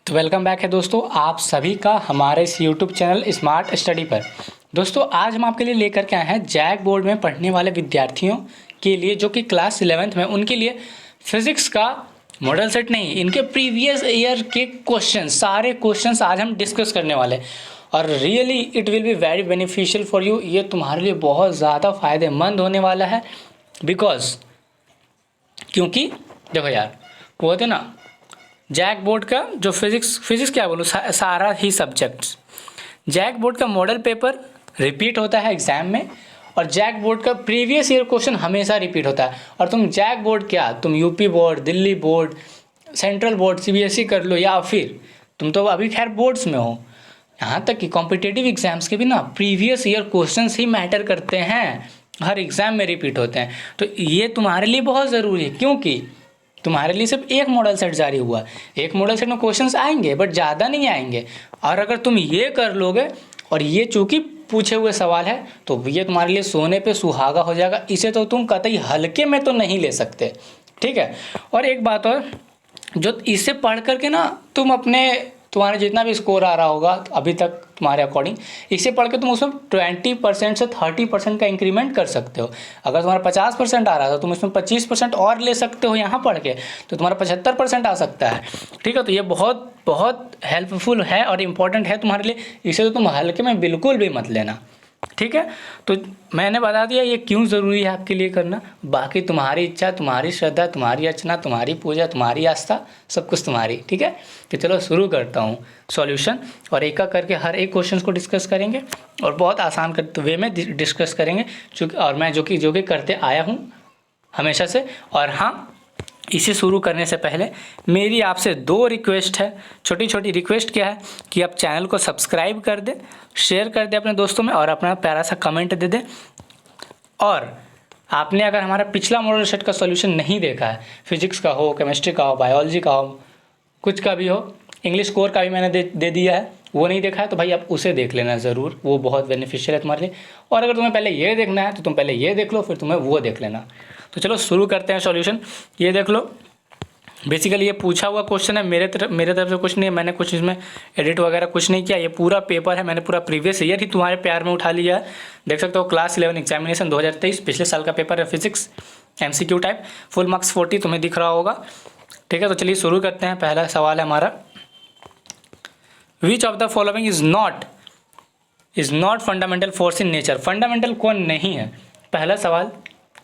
तो welcome back है दोस्तों आप सभी का हमारे इस यूट्यूब चैनल स्मार्ट स्टडी पर। दोस्तों आज हम आपके लिए लेकर के आए हैं जैक बोर्ड में पढ़ने वाले विद्यार्थियों के लिए जो कि क्लास 11th में उनके लिए फिजिक्स का मॉडल सेट नहीं, इनके प्रीवियस ईयर के क्वेश्चन, सारे क्वेश्चंस आज हम डिस्कस करने वाले हैं और really it will be very beneficial for you. ये तुम्हारे लिए बहुत ज़्यादा फ़ायदेमंद होने वाला है बिकॉज क्योंकि देखो यार, वो होते ना जैक बोर्ड का जो फिजिक्स क्या बोलूँ, सारा ही सब्जेक्ट्स, जैक बोर्ड का मॉडल पेपर रिपीट होता है एग्जाम में और जैक बोर्ड का प्रीवियस ईयर क्वेश्चन हमेशा रिपीट होता है। और तुम जैक बोर्ड क्या, तुम UP board, Delhi board, central board, CBSE कर लो या फिर तुम तो अभी खैर बोर्ड्स में हो, यहाँ तक कि कॉम्पिटिटिव एग्जाम्स के भी ना प्रीवियस ईयर क्वेश्चंस ही मैटर करते हैं, हर एग्जाम में रिपीट होते हैं। तो ये तुम्हारे लिए बहुत ज़रूरी है क्योंकि तुम्हारे लिए सिर्फ एक मॉडल सेट जारी हुआ है। एक मॉडल सेट में क्वेश्चंस आएंगे बट ज़्यादा नहीं आएंगे और अगर तुम ये कर लोगे और ये चूँकि पूछे हुए सवाल है तो ये तुम्हारे लिए सोने पे सुहागा हो जाएगा। इसे तो तुम कतई हल्के में तो नहीं ले सकते, ठीक है। और एक बात और, जो इसे पढ़ करके ना तुम तुम्हारे जितना भी स्कोर आ रहा होगा अभी तक तुम्हारे अकॉर्डिंग, इसे पढ़ के तुम उसमें 20% से 30% का इंक्रीमेंट कर सकते हो। अगर तुम्हारा 50% आ रहा था तुम इसमें 25% और ले सकते हो यहाँ पढ़ के, तो तुम्हारा 75% आ सकता है, ठीक है। तो ये बहुत बहुत हेल्पफुल है और इम्पॉर्टेंट है तुम्हारे लिए। इसे तो तुम हल्के में बिल्कुल भी मत लेना, ठीक है। तो मैंने बता दिया ये क्यों ज़रूरी है आपके लिए करना। बाकी तुम्हारी इच्छा, तुम्हारी श्रद्धा, तुम्हारी अर्चना, तुम्हारी पूजा, तुम्हारी आस्था, सब कुछ तुम्हारी, ठीक है। तो चलो शुरू करता हूँ सॉल्यूशन और एक करके हर एक क्वेश्चन को डिस्कस करेंगे और बहुत आसान वे में डिस्कस करेंगे चूँकि और मैं जो कि करते आया हूँ हमेशा से। और हाँ, इसे शुरू करने से पहले मेरी आपसे दो रिक्वेस्ट है, छोटी छोटी रिक्वेस्ट। क्या है कि आप चैनल को सब्सक्राइब कर दें, शेयर कर दें अपने दोस्तों में और अपना प्यारा सा कमेंट दे दें। और आपने अगर हमारा पिछला मॉडल सेट का सॉल्यूशन नहीं देखा है, फिजिक्स का हो, केमिस्ट्री का हो, बायोलॉजी का हो, कुछ का भी हो, इंग्लिश कोर का भी मैंने दे दिया है, वो नहीं देखा है तो भाई आप उसे देख लेना ज़रूर, वो बहुत बेनिफिशियल है तुम्हारे लिए। और अगर तुम्हें पहले ये देखना है तो तुम पहले ये देख लो, फिर तुम्हें वो देख लेना। तो चलो शुरू करते हैं सॉल्यूशन। ये देख लो, बेसिकली ये पूछा हुआ क्वेश्चन है, मेरे तरफ से कुछ नहीं है, मैंने कुछ इसमें एडिट वगैरह कुछ नहीं किया। ये पूरा पेपर है, मैंने पूरा प्रीवियस ईयर ही तुम्हारे प्यार में उठा लिया है। देख सकते हो क्लास 11 एग्जामिनेशन 2023 पिछले साल का पेपर है, physics MCQ type, full marks 40 तुम्हें दिख रहा होगा, ठीक है। तो चलिए शुरू करते हैं। पहला सवाल है हमारा, विच of the following is not fundamental force in nature. Fundamental कौन नहीं है, पहला सवाल।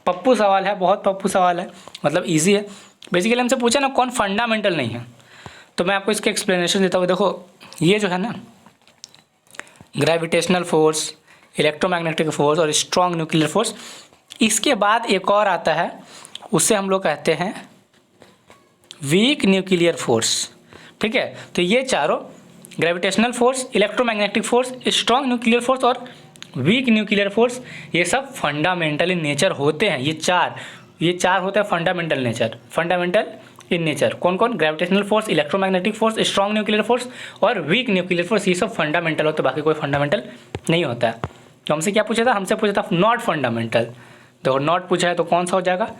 पप्पू सवाल है, बहुत पप्पू सवाल है, मतलब इजी है। बेसिकली हमसे पूछा ना कौन फंडामेंटल नहीं है, तो मैं आपको इसके एक्सप्लेनेशन देता हूँ। देखो ये जो है ना, ग्रेविटेशनल फोर्स, इलेक्ट्रोमैग्नेटिक फोर्स और स्ट्रॉन्ग न्यूक्लियर फोर्स, इसके बाद एक और आता है, उसे हम लोग कहते हैं वीक न्यूक्लियर फोर्स, ठीक है। तो ये चारों, gravitational force, electromagnetic force, strong nuclear force और वीक न्यूक्लियर फोर्स, ये सब फंडामेंटल इन नेचर होते हैं। ये चार होते हैं फंडामेंटल इन नेचर। कौन कौन? Gravitational force, electromagnetic force, strong nuclear force और वीक न्यूक्लियर फोर्स, ये सब फंडामेंटल होते हैं, बाकी कोई फंडामेंटल नहीं होता है। तो हमसे क्या पूछा था? हमसे पूछा था नॉट फंडामेंटल। देखो नॉट पूछा है तो कौन सा हो जाएगा?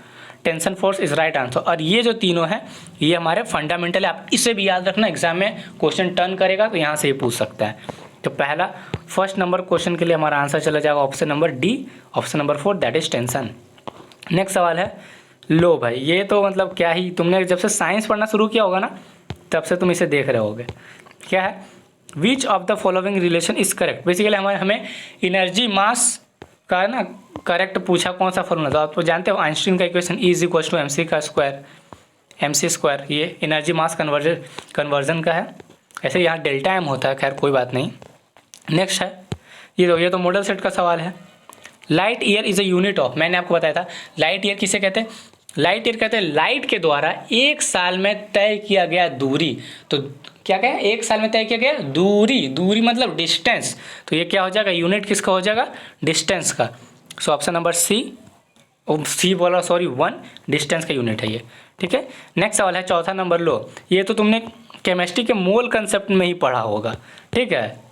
Tension force is right answer. और ये जो तीनों हैं ये हमारे फंडामेंटल है, आप इसे भी याद रखना, एग्जाम में क्वेश्चन टर्न करेगा तो यहाँ से ही पूछ सकता है। तो पहला फर्स्ट नंबर क्वेश्चन के लिए हमारा आंसर चला जाएगा option number D, option number 4, that is tension. Next सवाल है, लो भाई ये तो मतलब क्या ही, तुमने जब से साइंस पढ़ना शुरू किया होगा ना तब से तुम इसे देख रहे होगे। क्या है? विच of the following relation is correct. Basically हमें एनर्जी मास का ना करेक्ट पूछा, कौन सा फॉर्मूला था? आप तो जानते हो आइंस्टीन का equation E is equal to MC square, ये एनर्जी मास कन्वर्जन का है। ऐसे यहाँ डेल्टा M होता है, खैर कोई बात नहीं। नेक्स्ट है ये तो मॉडल सेट का सवाल है। Light year is a unit of, मैंने आपको बताया था लाइट ईयर किसे कहते हैं? लाइट ईयर कहते हैं लाइट के द्वारा एक साल में तय किया गया दूरी। तो क्या कहें? एक साल में तय किया गया दूरी मतलब डिस्टेंस। तो ये क्या हो जाएगा? यूनिट किसका हो जाएगा? डिस्टेंस का। सो ऑप्शन नंबर सी बोला, सॉरी 1, डिस्टेंस का यूनिट है ये, ठीक है। नेक्स्ट सवाल है चौथा नंबर, लो ये तो तुमने केमिस्ट्री के मोल कंसेप्ट में ही पढ़ा होगा, ठीक है।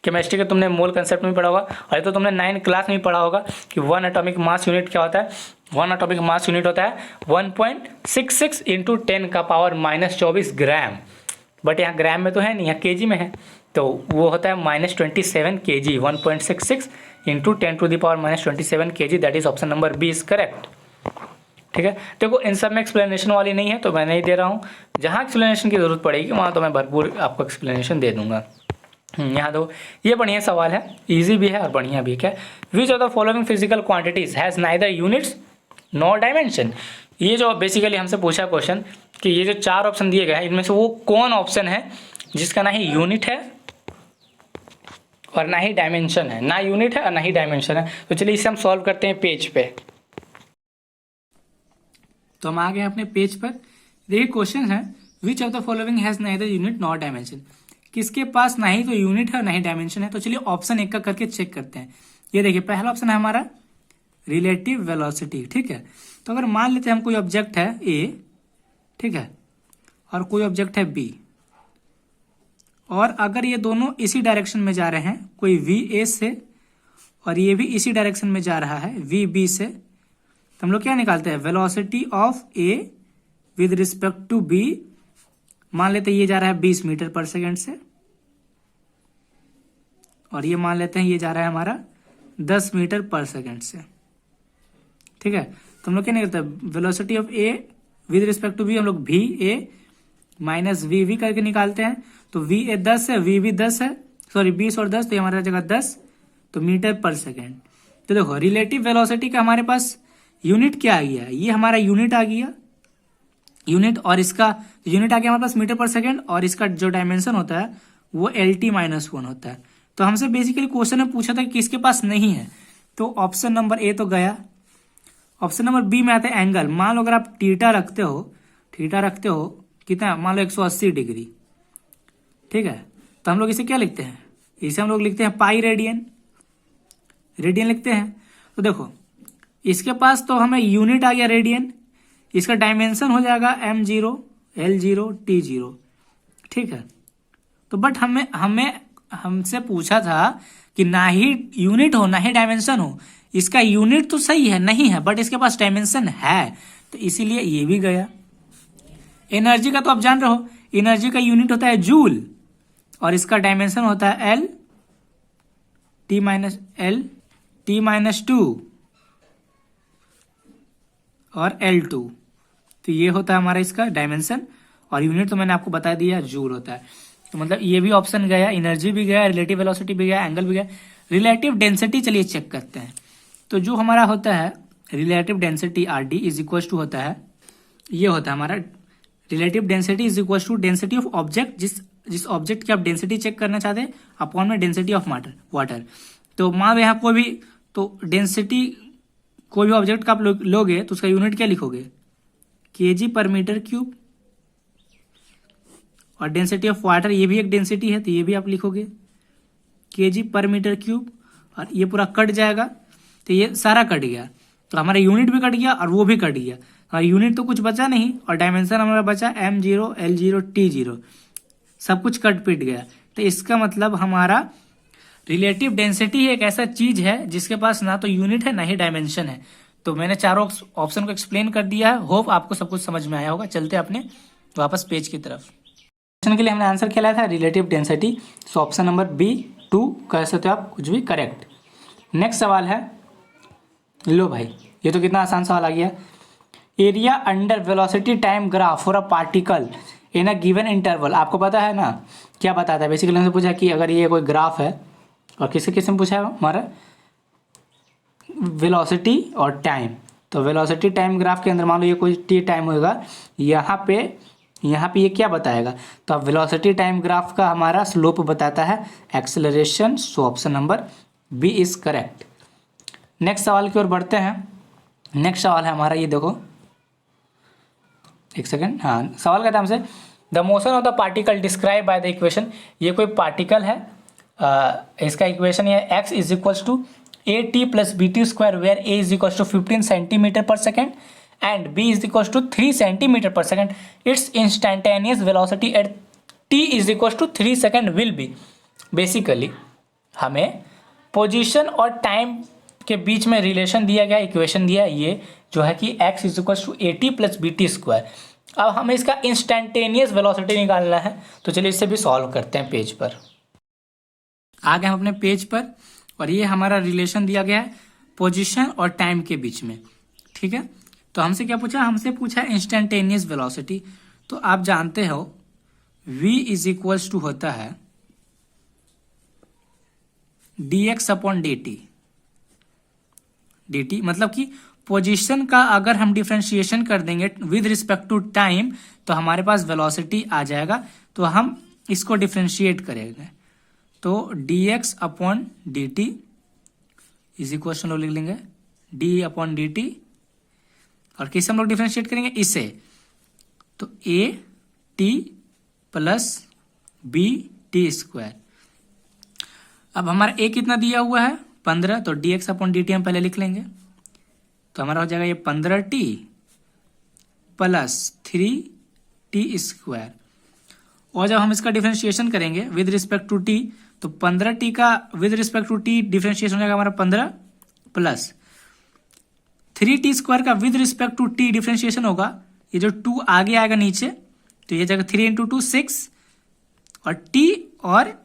केमिस्ट्री के तुमने मोल कंसेप्ट में पढ़ा होगा और ये तो तुमने 9th क्लास में ही पढ़ा होगा कि 1 एटॉमिक मास यूनिट क्या होता है? 1 एटॉमिक मास यूनिट होता है 1.66 × 10⁻⁻24 ग्राम। बट यहाँ ग्राम में तो है नहीं, यहाँ केजी में है, तो वो होता है -27 kg, 1.66 into 10⁻⁻27 kg, that is option number B is correct. ठीक है, देखो इन सब में एक्सप्लेनेशन वाली नहीं है तो मैं नहीं दे रहा हूँ, जहाँ एक्सप्लेनेशन की ज़रूरत पड़ेगी वहाँ तो मैं भरपूर आपको एक्सप्लेनेशन दे दूंगा। यहाँ दो, ये बढ़िया सवाल है, इजी भी है और बढ़िया भी है। क्या, विच of the following physical quantities has neither units nor dimension. ये जो बेसिकली हमसे पूछा क्वेश्चन कि ये जो 4 ऑप्शन दिए गए हैं इनमें से वो कौन ऑप्शन है जिसका ना ही यूनिट है और ना ही डायमेंशन है, ना यूनिट है और ना ही डायमेंशन है। तो चलिए इसे हम सॉल्व करते हैं पेज पे। तो हम आ गए अपने पेज पर। देखिए क्वेश्चन है विच of the following has neither unit nor dimension, किसके पास ना ही तो यूनिट है और ना ही डायमेंशन है। तो चलिए ऑप्शन एक का करके चेक करते हैं। ये देखिए पहला ऑप्शन है हमारा रिलेटिव वेलोसिटी। ठीक है, तो अगर मान लेते हैं हम कोई ऑब्जेक्ट है ए, ठीक है, और कोई ऑब्जेक्ट है बी, और अगर ये दोनों इसी डायरेक्शन में जा रहे हैं, कोई वी ए से और ये भी इसी डायरेक्शन में जा रहा है वी बी से, तो हम लोग क्या निकालते हैं, velocity of A with respect to B. मान लेते हैं ये जा रहा है 20 मीटर पर सेकेंड से, और ये मान लेते हैं ये जा रहा है हमारा 10 मीटर पर सेकेंड से। ठीक है, तो हम लोग क्या निकलता है, velocity of A with respect to B हम लोग V A minus V V करके निकालते हैं। तो वी ए 10 है, वी भी 10 है, सॉरी 20 और 10, तो ये हमारा जगह 10, तो मीटर पर सेकेंड। तो देखो रिलेटिव वेलोसिटी का हमारे पास यूनिट क्या आ गया, ये हमारा यूनिट आ गया, यूनिट, और इसका यूनिट आ गया हमारे पास मीटर पर सेकेंड, और इसका जो डायमेंशन होता है वो LT-1 होता है। तो हमसे बेसिकली क्वेश्चन में पूछा था कि किसके पास नहीं है, तो ऑप्शन नंबर ए तो गया। ऑप्शन नंबर बी में आता है एंगल। मान लो अगर आप थीटा रखते हो कितना, मान लो 180 डिग्री, ठीक है, तो हम लोग इसे क्या लिखते हैं, इसे हम लोग लिखते हैं पाई रेडियन, रेडियन लिखते हैं। तो देखो इसके पास तो हमें यूनिट आ गया रेडियन, इसका डायमेंशन हो जाएगा m0 L0 T0। ठीक है, तो बट हमसे पूछा था कि ना ही यूनिट हो ना ही डायमेंशन हो। इसका यूनिट तो सही है, नहीं है, बट इसके पास डायमेंशन है, तो इसीलिए ये भी गया। एनर्जी का तो आप जान रहे हो, एनर्जी का यूनिट होता है जूल, और इसका डायमेंशन होता है L T-2 और L2। तो ये होता है हमारा इसका डायमेंशन, और यूनिट तो मैंने आपको बता दिया जूल होता है। तो मतलब ये भी ऑप्शन गया, एनर्जी भी गया, रिलेटिव वेलोसिटी भी गया, एंगल भी गया। रिलेटिव डेंसिटी चलिए चेक करते हैं। तो जो हमारा होता है relative density RD is equal to होता है, ये होता है हमारा relative density is equal to density of object, जिस ऑब्जेक्ट की आप डेंसिटी चेक करना चाहते हैं अपॉन में डेंसिटी ऑफ वाटर। तो मान लो यहाँ कोई भी, तो डेंसिटी कोई भी ऑब्जेक्ट का आप लोगे तो उसका यूनिट क्या लिखोगे, kg पर मीटर क्यूब, और डेंसिटी ऑफ वाटर ये भी एक डेंसिटी है तो ये भी आप लिखोगे kg पर मीटर क्यूब, और ये पूरा कट जाएगा, तो ये सारा कट गया, तो हमारा यूनिट भी कट गया और वो भी कट गया, और यूनिट तो कुछ बचा नहीं, और डायमेंशन हमारा बचा m0 L0 T0, सब कुछ कट पिट गया। तो इसका मतलब हमारा रिलेटिव डेंसिटी एक ऐसा चीज है जिसके पास ना तो यूनिट है ना ही डायमेंशन है। तो मैंने चारों ऑप्शन को एक्सप्लेन कर दिया है, होप आपको सब कुछ समझ में आया होगा। चलते अपने वापस पेज की तरफ। क्वेश्चन के लिए हमने आंसर क्या लाया था, रिलेटिव डेंसिटी, सो ऑप्शन नंबर B2 कह सकते हो आप, कुछ भी करेक्ट। नेक्स्ट सवाल है, लो भाई ये तो कितना आसान सवाल आ गया। Area under velocity time graph for a particle in a given interval. आपको पता है ना क्या बताता है, बेसिकली हमसे पूछा कि अगर ये कोई ग्राफ है, और किससे पूछा है हमारा वेलोसिटी और टाइम, तो वेलोसिटी टाइम ग्राफ के अंदर मान लो ये कोई t टाइम होगा, यहाँ पे ये क्या बताएगा, तो अब वेलोसिटी टाइम ग्राफ का हमारा स्लोप बताता है acceleration, so option number B is correct. Next सवाल की ओर बढ़ते हैं। नेक्स्ट सवाल है हमारा, ये देखो एक सेकेंड, हाँ सवाल का नाम से the motion of the particle describe by the equation. ये कोई पार्टिकल है, इसका इक्वेशन ये x is equals to AT plus BT square where A is equals to 15 centimetre पर second and B is equals to 3 centimetre पर second. It's instantaneous velocity at T is equals to 3 second will be. Basically हमें position और time के बीच में relation दिया गया, equation दिया ये जो है कि x is equals to AT plus BT square. अब हमें इसका इंस्टेंटेनियस वेलोसिटी निकालना है, तो चलिए इससे भी सॉल्व करते हैं पेज पर। आ गए हम अपने पेज पर और ये हमारा रिलेशन दिया गया है पोजीशन और टाइम के बीच में, ठीक है। तो हमसे क्या पूछा, हमसे पूछा इंस्टेंटेनियस वेलोसिटी। तो आप जानते हो v इज इक्वल्स टू होता है dx अपॉन dt, मतलब कि पोजीशन का अगर हम डिफ्रेंशिएशन कर देंगे विद रिस्पेक्ट टू टाइम तो हमारे पास वेलोसिटी आ जाएगा। तो हम इसको डिफ्रेंशिएट करेंगे, तो dx upon dt is equal to लिख लेंगे d अपॉन dt, और किससे हम लोग डिफ्रेंशिएट करेंगे, इसे, तो a t plus b t square. अब हमारा a कितना दिया हुआ है 15, तो dx अपॉन dt हम पहले लिख लेंगे, तो हमारा हो जाएगा ये 15t प्लस 3t स्क्वायर। और जब हम इसका डिफ्रेंशिएशन करेंगे विद रिस्पेक्ट टू t, तो 15t का with respect to t differentiation हो जाएगा हमारा 15 प्लस 3t स्क्वायर का with respect to t differentiation होगा, ये जो 2 आगे आएगा नीचे, तो ये जाएगा 3 इंटू 2 6, और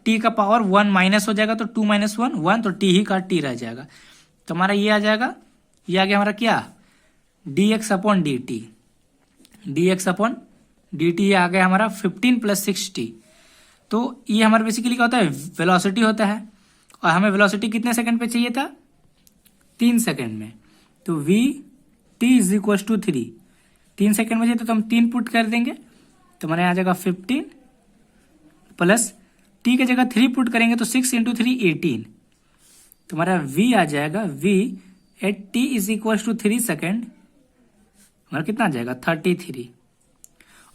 t का पावर 1 माइनस हो जाएगा, तो 2 माइनस 1 1, तो t ही का t रह जाएगा। तो हमारा ये आ जाएगा, ये आ गया हमारा क्या, dx upon dt, dx upon dt ये आ गया हमारा 15 प्लस 6t। तो ये हमारा बेसिकली क्या होता है, वेलोसिटी होता है, और हमें वेलोसिटी कितने सेकंड पे चाहिए था, 3 सेकंड में। तो v t is equal to 3 second में चाहिए, तो हम 3 पुट कर देंगे, तो हमारे यहाँ आ जाएगा 15 प्लस t की जगह 3 पुट करेंगे, तो 6 इंटू 3 18, तो हमारा v आ जाएगा v at t is equal to 3 second, हमारा कितना आ जाएगा 33।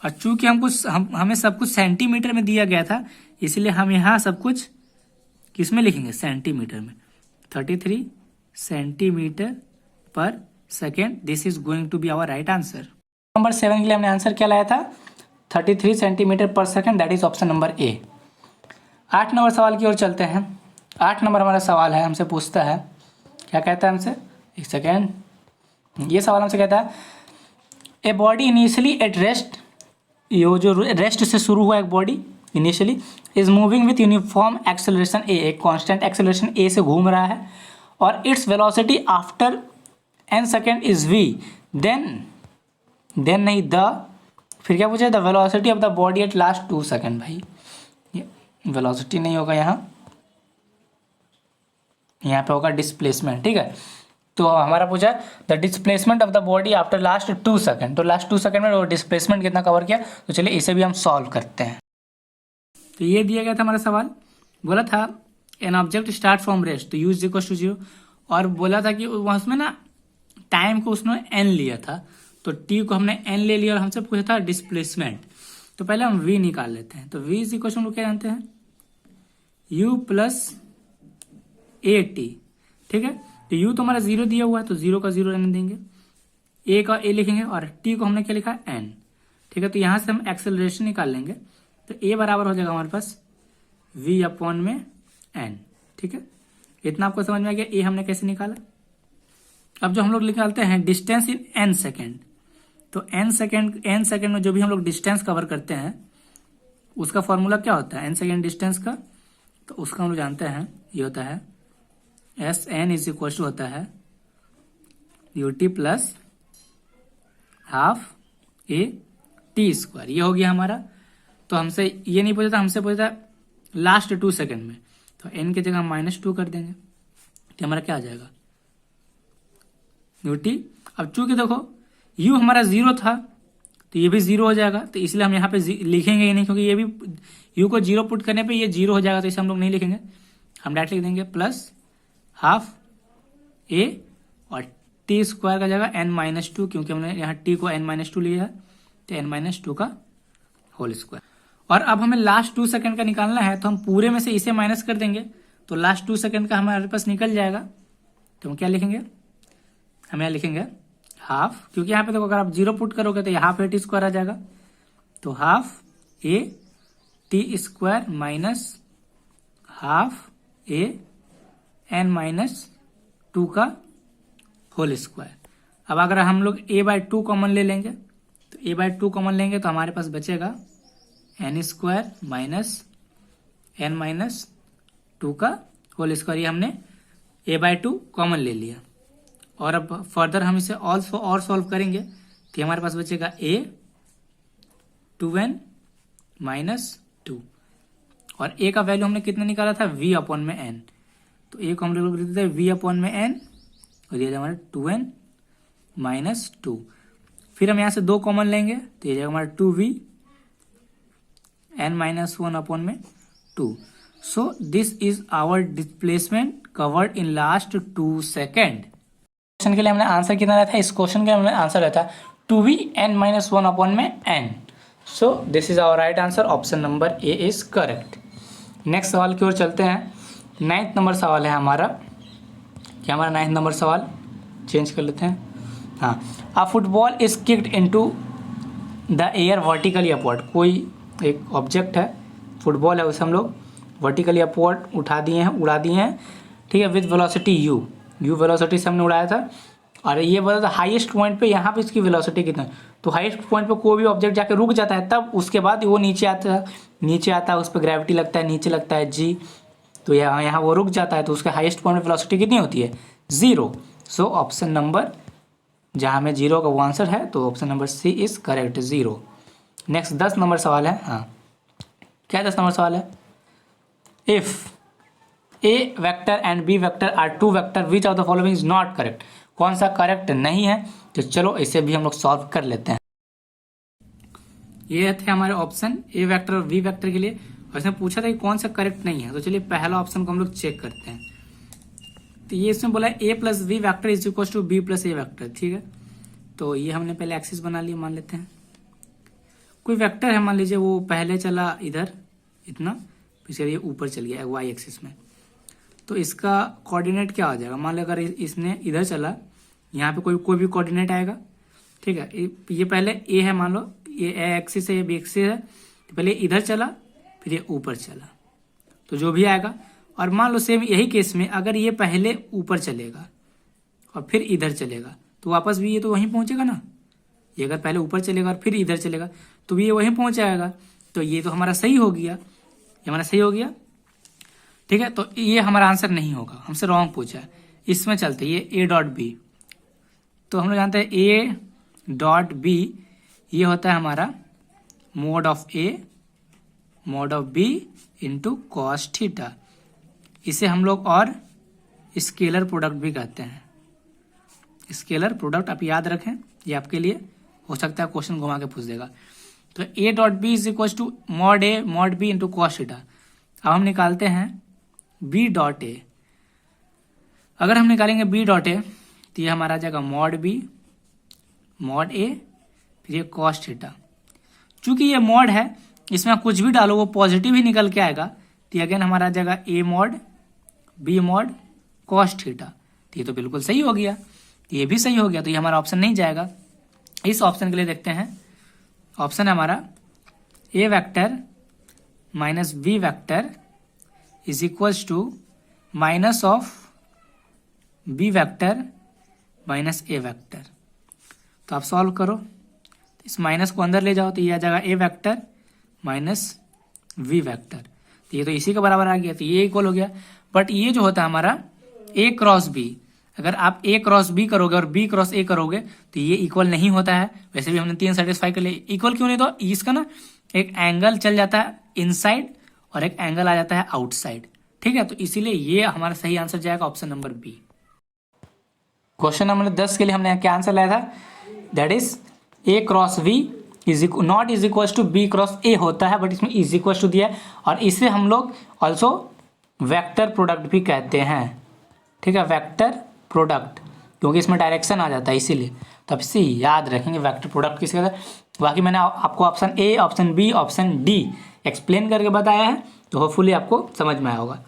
और चूंकि हमें सब कुछ सेंटीमीटर में दिया गया था, इसलिए हम यहाँ सब कुछ किस में लिखेंगे, सेंटीमीटर में। 33 सेंटीमीटर पर second, this is going to be our right answer. Number 7 के लिए हमने आंसर क्या लाया था, 33 सेंटीमीटर पर second, that is option number A. 8 number सवाल की ओर चलते हैं। 8 नंबर हमारा सवाल है, हमसे पूछता है, क्या कहता है हमसे, एक सेकेंड, ये सवाल हमसे कहता है a body initially at rest, ये जो रेस्ट से शुरू हुआ एक body initially is moving with uniform acceleration a, एक कांस्टेंट एक्सेलरेशन ए से घूम रहा है, और its velocity after n second is v, then नहीं द, फिर क्या पूछा, the velocity of the body at last 2 second. भाई ये वेलोसिटी नहीं होगा, यहाँ पे होगा डिस्प्लेसमेंट, ठीक है। तो हमारा पूछा the displacement of the body after last 2 second, तो लास्ट 2 सेकेंड में वो डिस्प्लेसमेंट कितना कवर किया, तो चलिए इसे भी हम सॉल्व करते हैं। तो ये दिया गया था हमारा सवाल, बोला था an object start from rest, तो यूज इक्वल टू 0, और बोला था कि उसमें ना टाइम को उसने n लिया था, तो t को हमने n ले लिया, और हमसे पूछा था डिस्प्लेसमेंट। तो पहले हम v निकाल लेते हैं, तो v इज इक्वल टू क्या जानते हैं, u प्लस ए टी, ठीक है। तो u तो हमारा 0 दिया हुआ है, तो 0 का 0 रहने देंगे, a का a लिखेंगे, और t को हमने क्या लिखा है n, ठीक है। तो यहाँ से हम एक्सेलरेशन निकाल लेंगे, तो a बराबर हो जाएगा हमारे पास v अपॉन में n, ठीक है। इतना आपको समझ में आ गया, a हमने कैसे निकाला। अब जो हम लोग निकालते हैं डिस्टेंस इन n सेकेंड, तो n सेकेंड में जो भी हम लोग डिस्टेंस कवर करते हैं उसका फॉर्मूला क्या होता है n सेकेंड डिस्टेंस का, तो उसका हम लोग जानते हैं, ये होता है S N is equal to होता है U T plus half A T square, ये हो गया हमारा। तो हमसे ये नहीं पूछा था, हमसे पूछा था लास्ट 2 सेकेंड में, तो n की जगह हम -2 कर देंगे, तो हमारा क्या आ जाएगा यू टी। अब चूंकि देखो u हमारा 0 था, तो ये भी 0 हो जाएगा, तो इसलिए हम यहाँ पे लिखेंगे ही नहीं, क्योंकि ये भी u को 0 पुट करने पे ये 0 हो जाएगा, तो इसे हम लोग नहीं लिखेंगे, हम डायरेक्ट लिख देंगे प्लस हाफ a, और टी स्क्वायर का जगह n-2, क्योंकि हमने यहाँ t को n-2 लिया है, तो n-2 का होल स्क्वायर। और अब हमें लास्ट 2 सेकंड का निकालना है, तो हम पूरे में से इसे माइनस कर देंगे, तो लास्ट 2 सेकंड का हमारे पास निकल जाएगा। तो हम क्या लिखेंगे, हम यहाँ लिखेंगे हाफ, क्योंकि यहाँ पे देखो अगर आप 0 पुट करोगे तो हाफ ए टी स्क्वायर आ जाएगा, तो half A T square minus half A n-2 का होल स्क्वायर। अब अगर हम लोग a/2 कॉमन ले लेंगे, तो a/2 कॉमन लेंगे तो हमारे पास बचेगा n² माइनस n-2 का होल स्क्वायर। ये हमने a/2 कॉमन ले लिया। और अब फर्दर हम इसे और सॉल्व करेंगे तो हमारे पास बचेगा a 2n माइनस 2 और a का वैल्यू हमने कितना निकाला था v/n। तो a को हम लोग लिख देते हैं v/n और ये हमारा 2n माइनस 2। फिर हम यहाँ से 2 कॉमन लेंगे तो ये जाएगा हमारा 2v n minus 1/2। So this is our displacement covered in last 2 second. Question के लिए हमने आंसर कितना रहता है, इस क्वेश्चन के लिए हमने आंसर रहता है 2v n minus 1/n। So this is our right answer, option number A is correct. Next सवाल की ओर चलते हैं। 9th नंबर सवाल है हमारा। क्या हमारा 9th नंबर सवाल चेंज कर लेते हैं। हाँ, अ football is kicked into the air vertically upward. कोई एक ऑब्जेक्ट है, फुटबॉल है, उसे हम लोग वर्टिकली अपवर्ड उड़ा दिए हैं, ठीक है, विद वेलोसिटी u वेलोसिटी से हमने उड़ाया था। और ये बोला था हाईएस्ट पॉइंट पे यहाँ पे इसकी वेलोसिटी कितना है। तो हाईएस्ट पॉइंट पे कोई भी ऑब्जेक्ट जाके रुक जाता है, तब उसके बाद वो नीचे आता है, उस पर ग्रेविटी लगता है, नीचे लगता है g, तो यहाँ वो रुक जाता है, तो उसके हाईएस्ट पॉइंट पे वेलोसिटी कितनी होती है 0। सो ऑप्शन नंबर जहाँ में 0 का वो आंसर है, तो option number C is correct 0। Next 10 number सवाल है। हाँ, क्या 10 नंबर सवाल है, if a vector and b vector are 2 vector which of the following is not correct. कौन सा करेक्ट नहीं है, तो चलो इसे भी हम लोग सॉल्व कर लेते हैं। ये थे हमारे ऑप्शन ए वेक्टर और बी वेक्टर के लिए, और इसमें पूछा था कि कौन सा करेक्ट नहीं है। तो चलिए पहला ऑप्शन को हम लोग चेक करते हैं। तो ये इसमें बोला a plus B vector is equal to B plus A vector, ठीक है। तो ये हमने पहले एक्सिस बना लिया, मान लेते हैं कोई वेक्टर है, मान लीजिए वो पहले चला इधर इतना, फिर ये ऊपर चल गया वाई एक्सिस में। तो इसका कोऑर्डिनेट क्या हो जाएगा, मान लो अगर इसने इधर चला, यहाँ पे कोई भी कोऑर्डिनेट आएगा, ठीक है। ये पहले ए है, मान लो ये ए एक्सिस है, ये बी एक्सिस है, तो पहले इधर चला फिर ये ऊपर चला, तो जो भी आएगा। और मान लो सेम यही केस में अगर ये पहले ऊपर चलेगा और फिर इधर चलेगा, तो वापस भी ये तो वहीं पहुंचेगा ना। ये अगर पहले ऊपर चलेगा और फिर इधर चलेगा तो भी ये वहीं पहुंच जाएगा। तो ये तो हमारा सही हो गया, ये हमारा सही हो गया, ठीक है। तो ये हमारा आंसर नहीं होगा, हमसे रॉन्ग पूछा है। इसमें चलते ये ए डॉट बी, तो हम लोग जानते हैं ए डॉट बी ये होता है हमारा mod of B into cos theta. इसे हम लोग और स्केलर प्रोडक्ट भी कहते हैं। स्केलर प्रोडक्ट आप याद रखें, ये आपके लिए हो सकता है क्वेश्चन घुमा के पूछ देगा। तो A dot B is equal to mod A mod B into cos theta. अब हम निकालते हैं बी डॉट ए। अगर हम निकालेंगे बी डॉट ए तो ये हमारा आ जाएगा मॉड बी मॉड ए फिर ये कॉस थीटा। चूंकि ये मॉड है, इसमें कुछ भी डालो वो पॉजिटिव ही निकल के आएगा, तो अगेन हमारा आ जाएगा A mod B mod cos theta. तो ये तो बिल्कुल सही हो गया, तो ये भी सही हो गया, तो ये हमारा ऑप्शन नहीं जाएगा। इस ऑप्शन के लिए देखते हैं, ऑप्शन है हमारा A vector minus B vector is equals to minus of B vector minus A vector. तो आप सॉल्व करो, इस माइनस को अंदर ले जाओ तो ये आ जाएगा ए वेक्टर माइनस वी वेक्टर। तो ये तो इसी के बराबर आ गया, तो ये इक्वल हो गया। बट ये जो होता है हमारा ए क्रॉस बी, अगर आप ए क्रॉस बी करोगे और बी क्रॉस ए करोगे तो ये इक्वल नहीं होता है। वैसे भी हमने 3 सेटिस्फाई कर लिए, इक्वल क्यों नहीं, तो इसका ना एक एंगल चल जाता है इनसाइड और एक एंगल आ जाता है आउटसाइड, ठीक है। तो इसीलिए ये हमारा सही आंसर जाएगा option number B. Question number 10 के लिए हमने क्या आंसर लाया था, that is A cross V not is equal to B cross A होता है, बट इसमें इज इक्वल टू दिया है और इसे हम लोग ऑल्सो वेक्टर प्रोडक्ट भी कहते हैं, ठीक है, वेक्टर प्रोडक्ट, क्योंकि इसमें डायरेक्शन आ जाता है इसीलिए। तो अब इसे याद रखेंगे वेक्टर प्रोडक्ट किसके कहते हैं। बाकी मैंने आपको option A option B option D explain करके बताया है, तो होपफुली आपको समझ में आया होगा।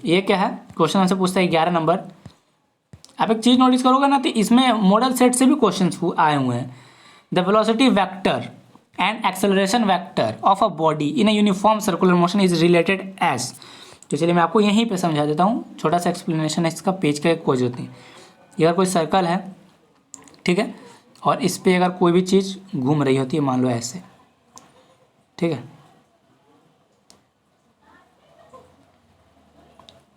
ये क्या है, क्वेश्चन हमसे पूछता है 11 नंबर। आप एक चीज़ नोटिस करोगे ना, तो इसमें मॉडल सेट से भी क्वेश्चन आए हुए हैं। The velocity vector and acceleration vector of a body in a uniform circular motion is related as. तो चलिए मैं आपको यहीं पे समझा देता हूँ, छोटा सा एक्सप्लेनेशन है इसका, पेज का कोई जरूरत नहीं। ये अगर कोई सर्कल है, ठीक है, और इस पे अगर कोई भी चीज़ घूम रही होती है, मान लो ऐसे, ठीक है,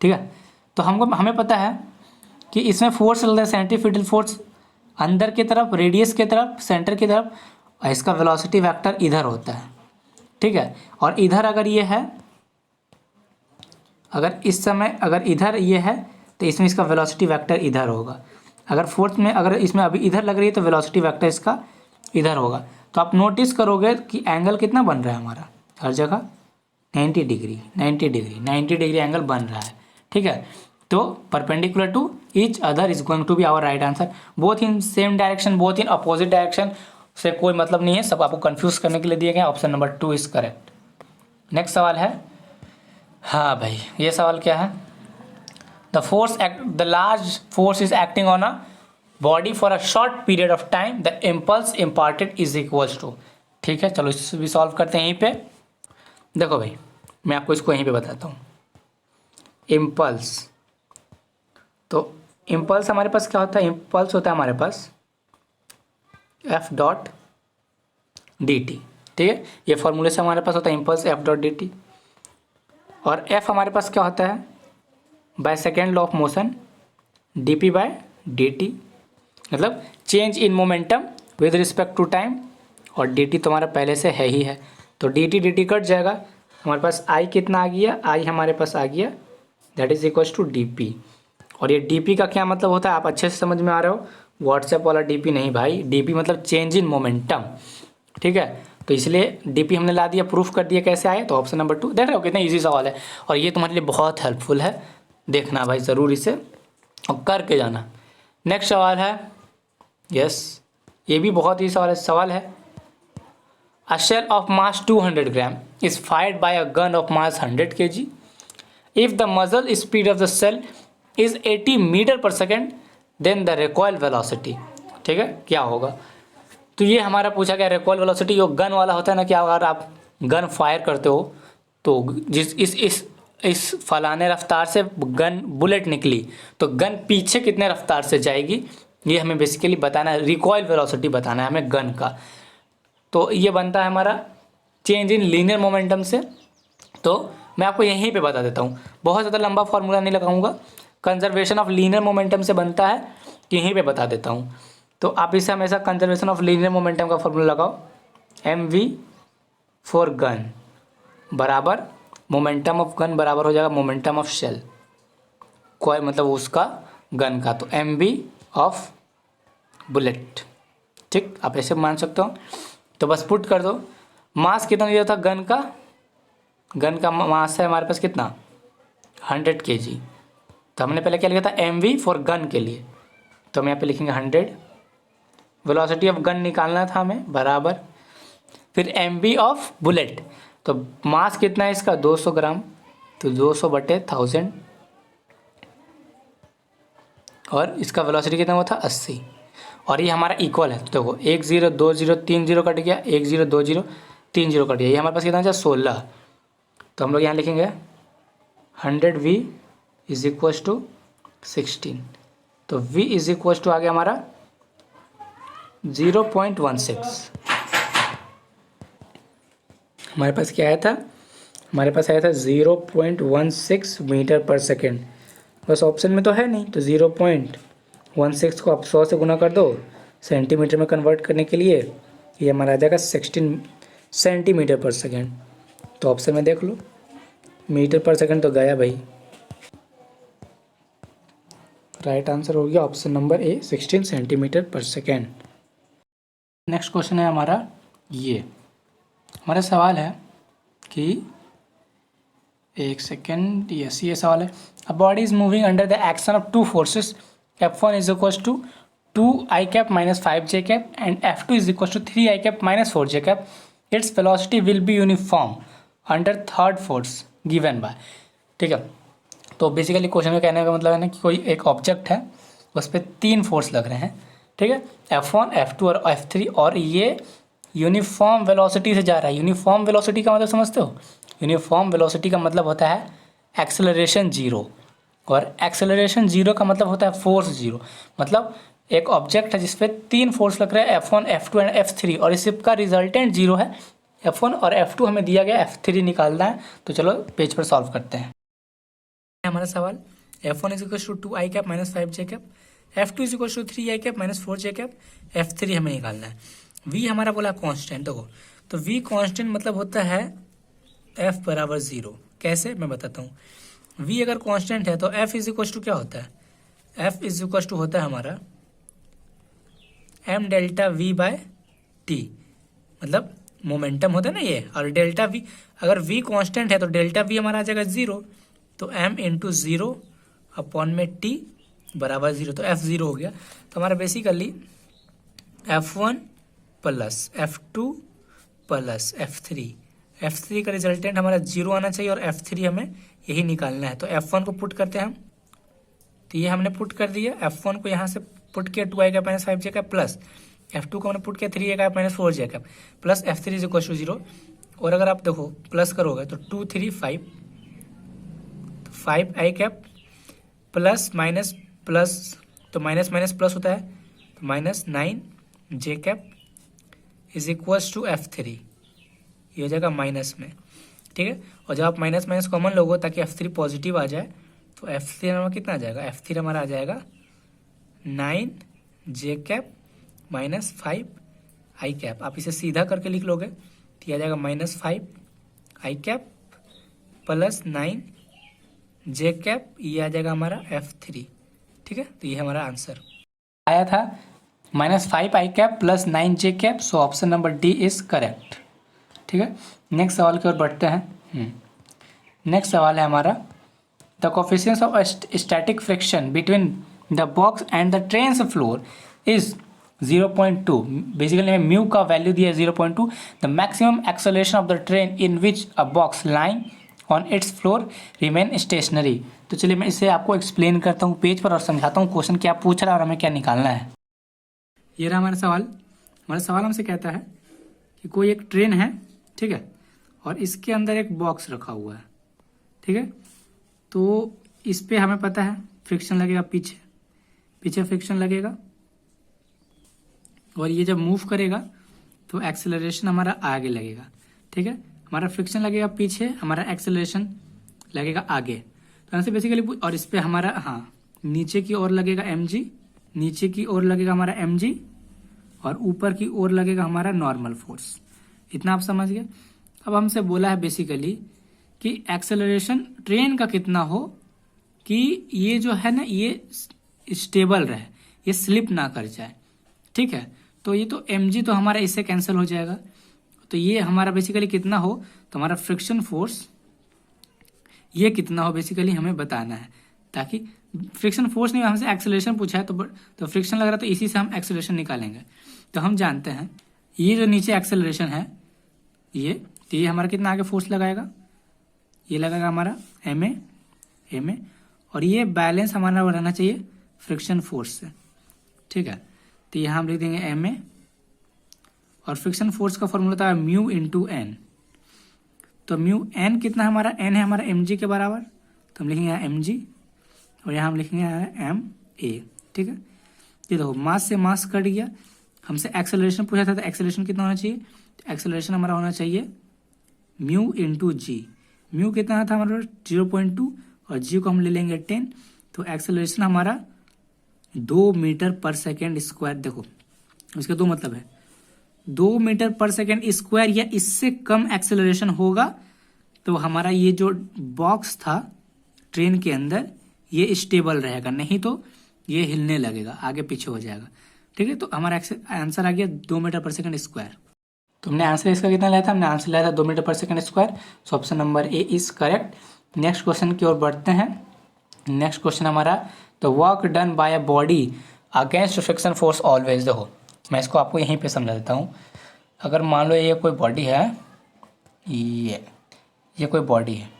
ठीक है, तो हमें पता है कि इसमें फोर्स चल रहा है सेंट्रीफ्यूगल फोर्स अंदर की तरफ, रेडियस की तरफ, सेंटर की तरफ, और इसका वेलोसिटी वेक्टर इधर होता है, ठीक है। और इधर अगर ये है, अगर इस समय अगर इधर ये है तो इसमें इसका वेलोसिटी वेक्टर इधर होगा। अगर फोर्स में अगर इसमें अभी इधर लग रही है तो वेलोसिटी वेक्टर इसका इधर होगा। तो आप नोटिस करोगे कि एंगल कितना बन रहा है हमारा हर जगह 90 डिग्री 90 डिग्री 90 डिग्री एंगल बन रहा है, ठीक है। तो perpendicular to each other is going to be our right answer. Both in same direction, both in opposite direction से कोई मतलब नहीं है, सब आपको कंफ्यूज करने के लिए दिए गए। Option number 2 is correct. Next सवाल है, हाँ भाई ये सवाल क्या है, the large force is acting on a body for a short period of time, the impulse imparted is equals to. ठीक है, चलो इससे भी सॉल्व करते हैं। यहीं पे देखो भाई, मैं आपको इसको यहीं पे बताता हूँ। इम्पल्स, तो इम्पल्स हमारे पास क्या होता है, इम्पल्स होता है हमारे पास एफ डॉट डी टी, ठीक है। ये फॉर्मूले से हमारे पास होता है impulse F dot D T. और एफ हमारे पास क्या होता है, by second law of motion D P by D T, मतलब change in momentum with respect to time. और डी टी तो हमारा पहले से है ही है, तो डी टी कट जाएगा। हमारे पास आई कितना आ गया, आई हमारे पास आ गया, that is equals to D P. और ये डी पी का क्या मतलब होता है, आप अच्छे से समझ में आ रहे हो, व्हाट्सएप वाला डी पी नहीं भाई, डी पी मतलब चेंज इन मोमेंटम, ठीक है। तो इसलिए डी पी हमने ला दिया, प्रूफ कर दिया कैसे आए, तो ऑप्शन नंबर 2। देख रहे हो कितना ईजी सवाल है, और ये तुम्हारे लिए बहुत हेल्पफुल है, देखना भाई ज़रूर इसे और करके जाना। नेक्स्ट सवाल है, यस ये भी बहुत ही सवाल है। A shell of mass 200 gram is fired by a gun of mass 100 kg। If the muzzle speed of the shell is 80 metre per second, then the recoil velocity, ठीक है, क्या होगा। तो ये हमारा पूछा गया रिकॉइल वेलोसिटी, जो गन वाला होता है ना, क्या अगर आप गन फायर करते हो तो जिस इस फलाने रफ्तार से गन बुलेट निकली, तो गन पीछे कितने रफ्तार से जाएगी, ये हमें बेसिकली बताना है, रिकॉइल वेलोसिटी बताना है हमें गन का। तो ये बनता है हमारा चेंज इन लीनियर मोमेंटम से। तो मैं आपको यहीं पे बता देता हूँ, बहुत ज़्यादा लंबा फार्मूला नहीं लगाऊंगा, कंजर्वेशन ऑफ लीनियर मोमेंटम से बनता है, यहीं पे बता देता हूँ। तो आप इसे हमेशा कंजर्वेशन ऑफ लीनियर मोमेंटम का फार्मूला लगाओ, एम वी फॉर गन बराबर मोमेंटम ऑफ गन बराबर हो जाएगा मोमेंटम ऑफ शेल, कोई मतलब उसका गन का, तो एम वी ऑफ बुलेट, ठीक, आप ऐसे मान सकते हो। तो बस पुट कर दो, मास कितना दिया था गन का मास है हमारे पास कितना 100 kg। तो हमने पहले क्या लिखा था, एम वी फॉर गन के लिए, तो हम यहाँ पे लिखेंगे 100। वेलोसिटी ऑफ गन निकालना था हमें बराबर, फिर एम वी ऑफ बुलेट, तो मास कितना है इसका 200 ग्राम, तो 200/1000, और इसका वेलोसिटी कितना हुआ था 80। और ये हमारा इक्वल है, तो देखो 1 0 2 0 3 0 कट गया, 1 0 2 0 3 0 कट गया, ये हमारे पास कितना था 16। तो हम लोग यहाँ लिखेंगे 100V इज इक्वल्स टू 16, तो V इज इक्वल्स टू आ गया हमारा 0.16। हमारे पास क्या आया था, हमारे पास आया था 0.16 मीटर पर सेकेंड। बस ऑप्शन में तो है नहीं, तो 0.16 को आप 100 से गुना कर दो सेंटीमीटर में कन्वर्ट करने के लिए, ये हमारा आ जाएगा 16 सेंटीमीटर पर सेकेंड। तो ऑप्शन में देख लो, मीटर पर सेकेंड तो गया भाई, राइट आंसर हो गया ऑप्शन नंबर ए 16 सेंटीमीटर पर सेकेंड। नेक्स्ट क्वेश्चन है हमारा, ये हमारा सवाल है कि एक सेकेंड, यस ये सवाल है, a body is moving under the action of two forces, F1 is equals to 2i cap minus 5j cap and F2 is equals to 3i cap minus 4j cap. Its velocity will be uniform under third force given by, ठीक है। तो basically question में कहने का मतलब है ना कि कोई एक ऑब्जेक्ट है, उस पर 3 फोर्स लग रहे हैं, ठीक है, F1 F2 और F3, और ये यूनिफॉर्म वेलोसिटी से जा रहा है। यूनिफॉर्म वेलोसिटी का मतलब समझते हो, यूनिफॉर्म वेलोसिटी का मतलब होता है एक्सेलरेशन 0, और एक्सेलरेशन 0 का मतलब होता है फोर्स 0। मतलब एक ऑब्जेक्ट है जिसपे 3 फोर्स लग रहे हैं F1, F2 एंड F3 और इसका रिजल्टेंट 0 है। F1 और F2 हमें दिया गया, F3 निकालना है। तो चलो पेज पर सॉल्व करते हैं। हमारा सवाल F1 is equal to 2i cap minus 5j cap, F2 is equal to 3i cap minus 4j cap, F3 हमें निकालना है। v हमारा बोला कॉन्स्टेंट। देखो तो v कॉन्स्टेंट मतलब होता है f बराबर 0। कैसे मैं बताता हूँ। v अगर कॉन्स्टेंट है तो f इज इक्वल टू क्या होता है, f इज इक्वल टू होता है हमारा m delta v by T, मतलब मोमेंटम होता है ना ये। और डेल्टा v, अगर v कांस्टेंट है तो डेल्टा v हमारा आ जाएगा 0, तो m इंटू 0 अपॉन में t बराबर 0, तो f 0 हो गया। तो हमारा basically f1 plus f2 plus f3 का रिजल्टेंट हमारा 0 आना चाहिए और f3 हमें यही निकालना है। तो f1 को पुट करते हैं हम, तो ये हमने पुट कर दिया। f1 को यहाँ से पुट किया 2i का माइनस 5j का, प्लस f2 को हमने पुट किया 3i का माइनस 4j का, plus f3 is equal to 0। और अगर आप देखो प्लस करोगे तो 2 3 5, तो 5i cap plus minus plus, तो माइनस माइनस प्लस होता है, तो minus 9j cap is equal to f3, ये हो जाएगा माइनस में। ठीक है, और जब आप माइनस माइनस कॉमन लोगे ताकि f3 पॉजिटिव आ जाए, तो f3 हमारा कितना आ जाएगा, f3 हमारा आ जाएगा 9j cap minus 5i cap. आप इसे सीधा करके लिख लोगे तो आ जाएगा minus 5i cap plus 9j cap, ये आ जाएगा हमारा f3। ठीक है, तो ये हमारा आंसर आया था minus 5i cap plus 9j cap. So option number D is correct. ठीक है, नेक्स्ट सवाल की ओर बढ़ते हैं। नेक्स्ट सवाल है हमारा, the coefficients of static friction between the box and the train floor is 0.2। Basically हमें म्यू का वैल्यू दिया है 0.2। The maximum acceleration of the train in which a box lying on it's floor remain stationery. तो चलिए मैं इसे आपको explain करता हूँ पेज पर और समझाता हूँ क्वेश्चन क्या पूछ रहा है और हमें क्या निकालना है। ये रहा हमारा सवाल। हमारा सवाल हमसे कहता है कि कोई एक ट्रेन है, ठीक है, और इसके अंदर एक बॉक्स रखा हुआ है। ठीक है, तो इस पर हमें पता है फ्रिक्शन लगेगा, पीछे फ्रिक्शन लगेगा, और ये जब मूव करेगा तो एक्सेलरेशन हमारा आगे लगेगा। ठीक है, हमारा फ्रिक्शन लगेगा पीछे, हमारा एक्सेलरेशन लगेगा आगे। तो यहाँ से बेसिकली, और इस पे हमारा नीचे की ओर लगेगा mg, नीचे की ओर लगेगा हमारा mg, और ऊपर की ओर लगेगा हमारा नॉर्मल फोर्स। इतना आप समझ गए। अब हमसे बोला है बेसिकली कि एक्सेलरेशन ट्रेन का कितना हो कि ये जो है ना ये स्टेबल रहे, ये स्लिप ना कर जाए। ठीक है, तो ये तो mg तो हमारा इससे कैंसिल हो जाएगा। तो ये हमारा बेसिकली कितना हो, तो हमारा फ्रिक्शन फोर्स ये कितना हो बेसिकली हमें बताना है, ताकि फ्रिक्शन फोर्स नहीं, हमसे एक्सेलरेशन पूछा है तो फ्रिक्शन लग रहा है तो इसी से हम एक्सेलरेशन निकालेंगे। तो हम जानते हैं ये जो नीचे एक्सेलरेशन है तो ये हमारा कितना आगे फोर्स लगाएगा, ये लगेगा हमारा ma, और ये बैलेंस हमारा रहना चाहिए फ्रिक्शन फोर्स से। ठीक है, तो यहाँ हम लिख देंगे ma, और फ्रिक्शन फोर्स का फॉर्मूला था म्यू इंटू एन। तो म्यू एन कितना हमारा, एन है हमारा mg के बराबर, तो हम लिखेंगे यहाँ mg, और यहाँ हम लिखेंगे ma। ठीक है, ये देखो मास से मास कट गया। हमसे एक्सेलरेशन पूछा था, तो एक्सेलरेशन कितना होना चाहिए, तो एक्सेलरेशन हमारा होना चाहिए म्यू इंटू जी। म्यू कितना था हमारा 0.2, और जी को हम ले लेंगे 10। तो एक्सेलरेशन हमारा 2 मीटर पर सेकेंड स्क्वायर। देखो इसके दो मतलब है, 2 मीटर पर सेकेंड स्क्वायर या इससे कम एक्सेलरेशन होगा तो हमारा ये जो बॉक्स था ट्रेन के अंदर ये स्टेबल रहेगा, नहीं तो ये हिलने लगेगा, आगे पीछे हो जाएगा। ठीक है, तो हमारा आंसर आ गया 2 मीटर पर सेकेंड स्क्वायर। तो हमने आंसर इसका कितना लिया था, हमने आंसर लिया था 2 metre per second square. So option number A is correct. Next question की ओर बढ़ते हैं। नेक्स्ट क्वेश्चन हमारा, the work done bye a body against friction force always. देखो मैं इसको आपको यहीं पे समझा देता हूँ। अगर मान लो ये कोई बॉडी है, ये कोई बॉडी है,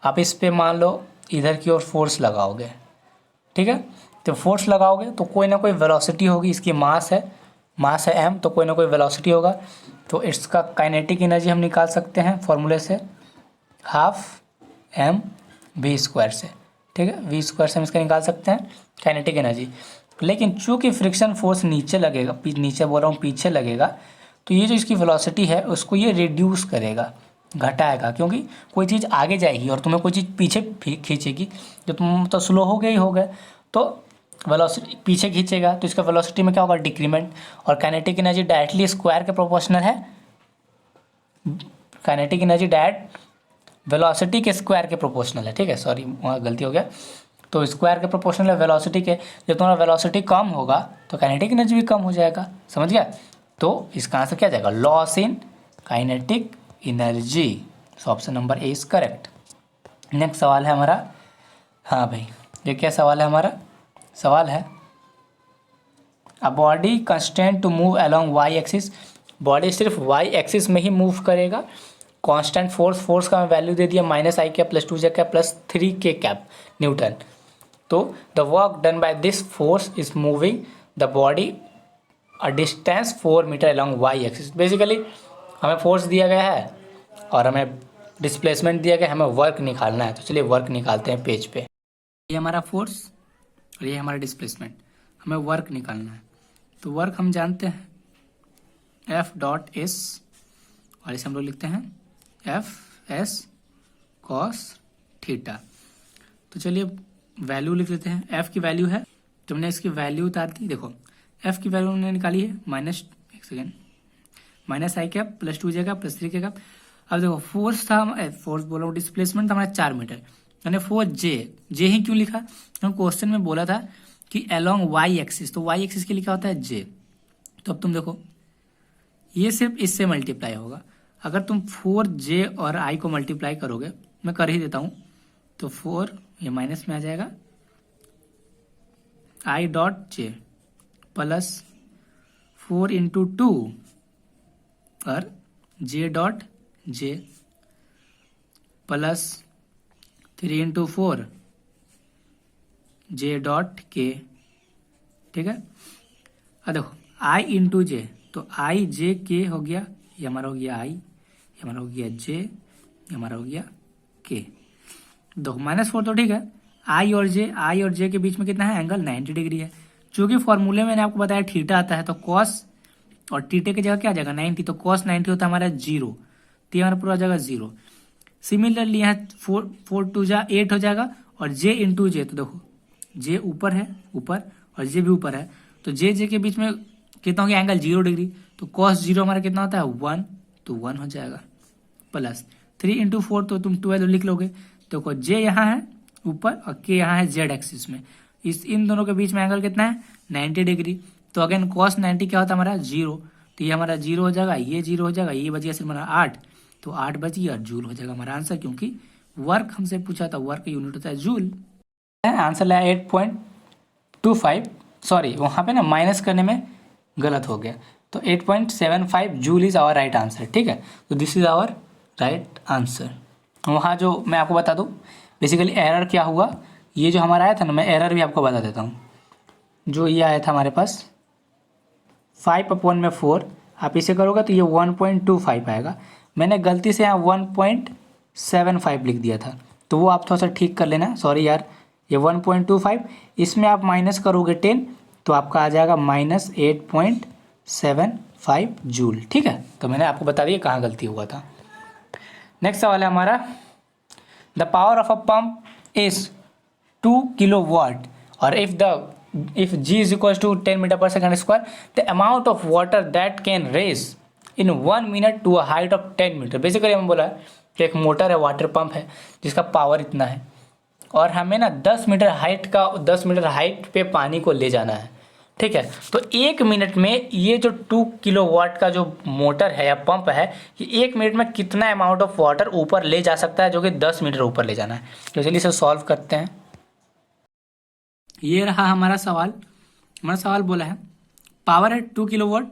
आप इस पे मान लो इधर की ओर फोर्स लगाओगे। ठीक है, तो फोर्स लगाओगे तो कोई ना कोई वेलोसिटी होगी, इसकी मास है m, तो कोई ना कोई वेलोसिटी होगा। तो इसका काइनेटिक एनर्जी हम निकाल सकते हैं फॉर्मूले से, हाफ m v स्क्वायर से। ठीक है, v स्क्वायर से हम इसका निकाल सकते हैं काइनेटिक एनर्जी। लेकिन चूंकि फ्रिक्शन फोर्स नीचे लगेगा, नीचे बोल रहा हूँ पीछे लगेगा, तो ये जो इसकी वेलोसिटी है उसको ये रिड्यूस करेगा, घटाएगा, क्योंकि कोई चीज़ आगे जाएगी और तुम्हें कोई चीज़ पीछे खींचेगी, जो तुम तो स्लो हो गए ही हो गए, तो वेलोसिटी पीछे खींचेगा, तो इसका वेलोसिटी में क्या होगा, डिक्रीमेंट। और काइनेटिक एनर्जी डायरेक्टली स्क्वायर के प्रोपोर्शनल है, काइनेटिक एनर्जी डायरेक्ट वेलोसिटी के स्क्वायर के प्रोपोर्शनल है, ठीक है, सॉरी वहाँ गलती हो गया, तो स्क्वायर के प्रोपोर्शनल है वेलोसिटी के। जब तुम्हारा वेलोसिटी कम होगा तो काइनेटिक एनर्जी भी कम हो जाएगा, समझ गया। तो इसका आंसर क्या जाएगा, loss in kinetic energy. So option number A is correct. Next सवाल है हमारा, हाँ भाई ये क्या सवाल है हमारा, सवाल है a body constant to move along Y axis, body सिर्फ वाई एक्सिस में ही मूव करेगा। कांस्टेंट फोर्स का वैल्यू दे दिया -i cap + 2j cap + 3k cap newton. तो the work done by this force is moving the body a distance 4 metre along Y axis. Basically हमें force दिया गया है और हमें डिस्प्लेसमेंट दिया गया है, हमें वर्क निकालना है। तो चलिए वर्क निकालते हैं पेज पे। ये हमारा फोर्स और ये हमारा डिस्प्लेसमेंट, हमें वर्क निकालना है। तो वर्क हम जानते हैं F.S और इसे हम लोग लिखते हैं F/s cos थीटा। तो चलिए वैल्यू लिख लेते हैं। F की वैल्यू है, तो हमने इसकी वैल्यू उतार दी। देखो F की वैल्यू हमने निकाली है -i cap + 2j cap + 3k cap. अब देखो फोर्स था, फोर्स बोल रहा हूँ, डिस्प्लेसमेंट था हमारा 4 मीटर, मैंने 4j ही क्यों लिखा, हम क्वेश्चन में बोला था कि अलोंग वाई एक्सिस, तो वाई एक्सिस के लिखा होता है j। तो अब तुम देखो ये सिर्फ इससे मल्टीप्लाई होगा, अगर तुम 4j और i को मल्टीप्लाई करोगे, मैं कर ही देता हूं, तो 4 ये माइनस में आ जाएगा, i.j प्लस 4 × 2 और j.j प्लस 3 × 4 j.k, ठीक है। अब देखो i × j, तो i j k हो गया, ये हमारा हो गया i, ये हमारा हो गया j, ये हमारा हो गया k। देखो -4 तो ठीक है, i और j के बीच में कितना है, एंगल 90 डिग्री है। चूंकि फॉर्मूले में मैंने आपको बताया थीटा आता है, तो cos और थीटे की जगह क्या आ जाएगा 90, तो cos 90 होता है हमारा 0, तो ये हमारा पूरा जगह 0। सिमिलरली यहाँ 4 2 जा 8 हो जाएगा, और j × j, तो देखो j ऊपर है, ऊपर, और j भी ऊपर है, तो j के बीच में कितना हो गया, एंगल 0 डिग्री, तो cos 0 हमारा कितना होता है 1, तो 1 हो जाएगा, प्लस 3 × 4, तो तुम 12 लिख लोगे। देखो j यहाँ है ऊपर और k यहाँ है z एक्सिस में, इन दोनों के बीच में एंगल कितना है 90 डिग्री, तो अगेन cos 90 क्या होता है हमारा 0, तो ये हमारा 0 हो जाएगा, ये 0 हो जाएगा, ये बच गया सिर्फ हमारा 8, तो 8 बच गया, जूल हो जाएगा हमारा आंसर, क्योंकि वर्क हमसे पूछा था, वर्क यूनिट होता है जूल। आंसर लाया 8.25, सॉरी वहाँ पे ना माइनस करने में गलत हो गया, तो 8.75 joule is our right answer, ठीक है। तो this is our right answer. वहाँ जो मैं आपको बता दूँ बेसिकली एरर क्या हुआ, ये जो हमारा आया था ना, मैं एरर भी आपको बता देता हूँ। जो ये आया था हमारे पास 5/4, आप इसे करोगे तो ये 1.25 आएगा, मैंने गलती से यहाँ 1.75 लिख दिया था, तो वो आप थोड़ा सा ठीक कर लेना, सॉरी यार, ये 1.25, इसमें आप माइनस करोगे 10, तो आपका आ जाएगा -8.75 जूल, ठीक है। तो मैंने आपको बता दिया कहाँ गलती हुआ था। नेक्स्ट सवाल है हमारा, the power of a pump is 2 kilowatt और if g is equals to 10 meter per second square, the amount of water that can raise in 1 minute to a height of 10 meter। Basically हम बोला कि एक motor है, water pump है, जिसका power इतना है और हमें ना 10 मीटर हाइट पे पानी को ले जाना है, ठीक है। तो 1 मिनट में ये जो 2 किलोवाट का जो मोटर है या पंप है, ये 1 मिनट में कितना अमाउंट ऑफ वाटर ऊपर ले जा सकता है, जो कि 10 मीटर ऊपर ले जाना है। तो चलिए इसे सॉल्व करते हैं। ये रहा हमारा सवाल। हमारा सवाल बोला है पावर है 2 किलोवाट,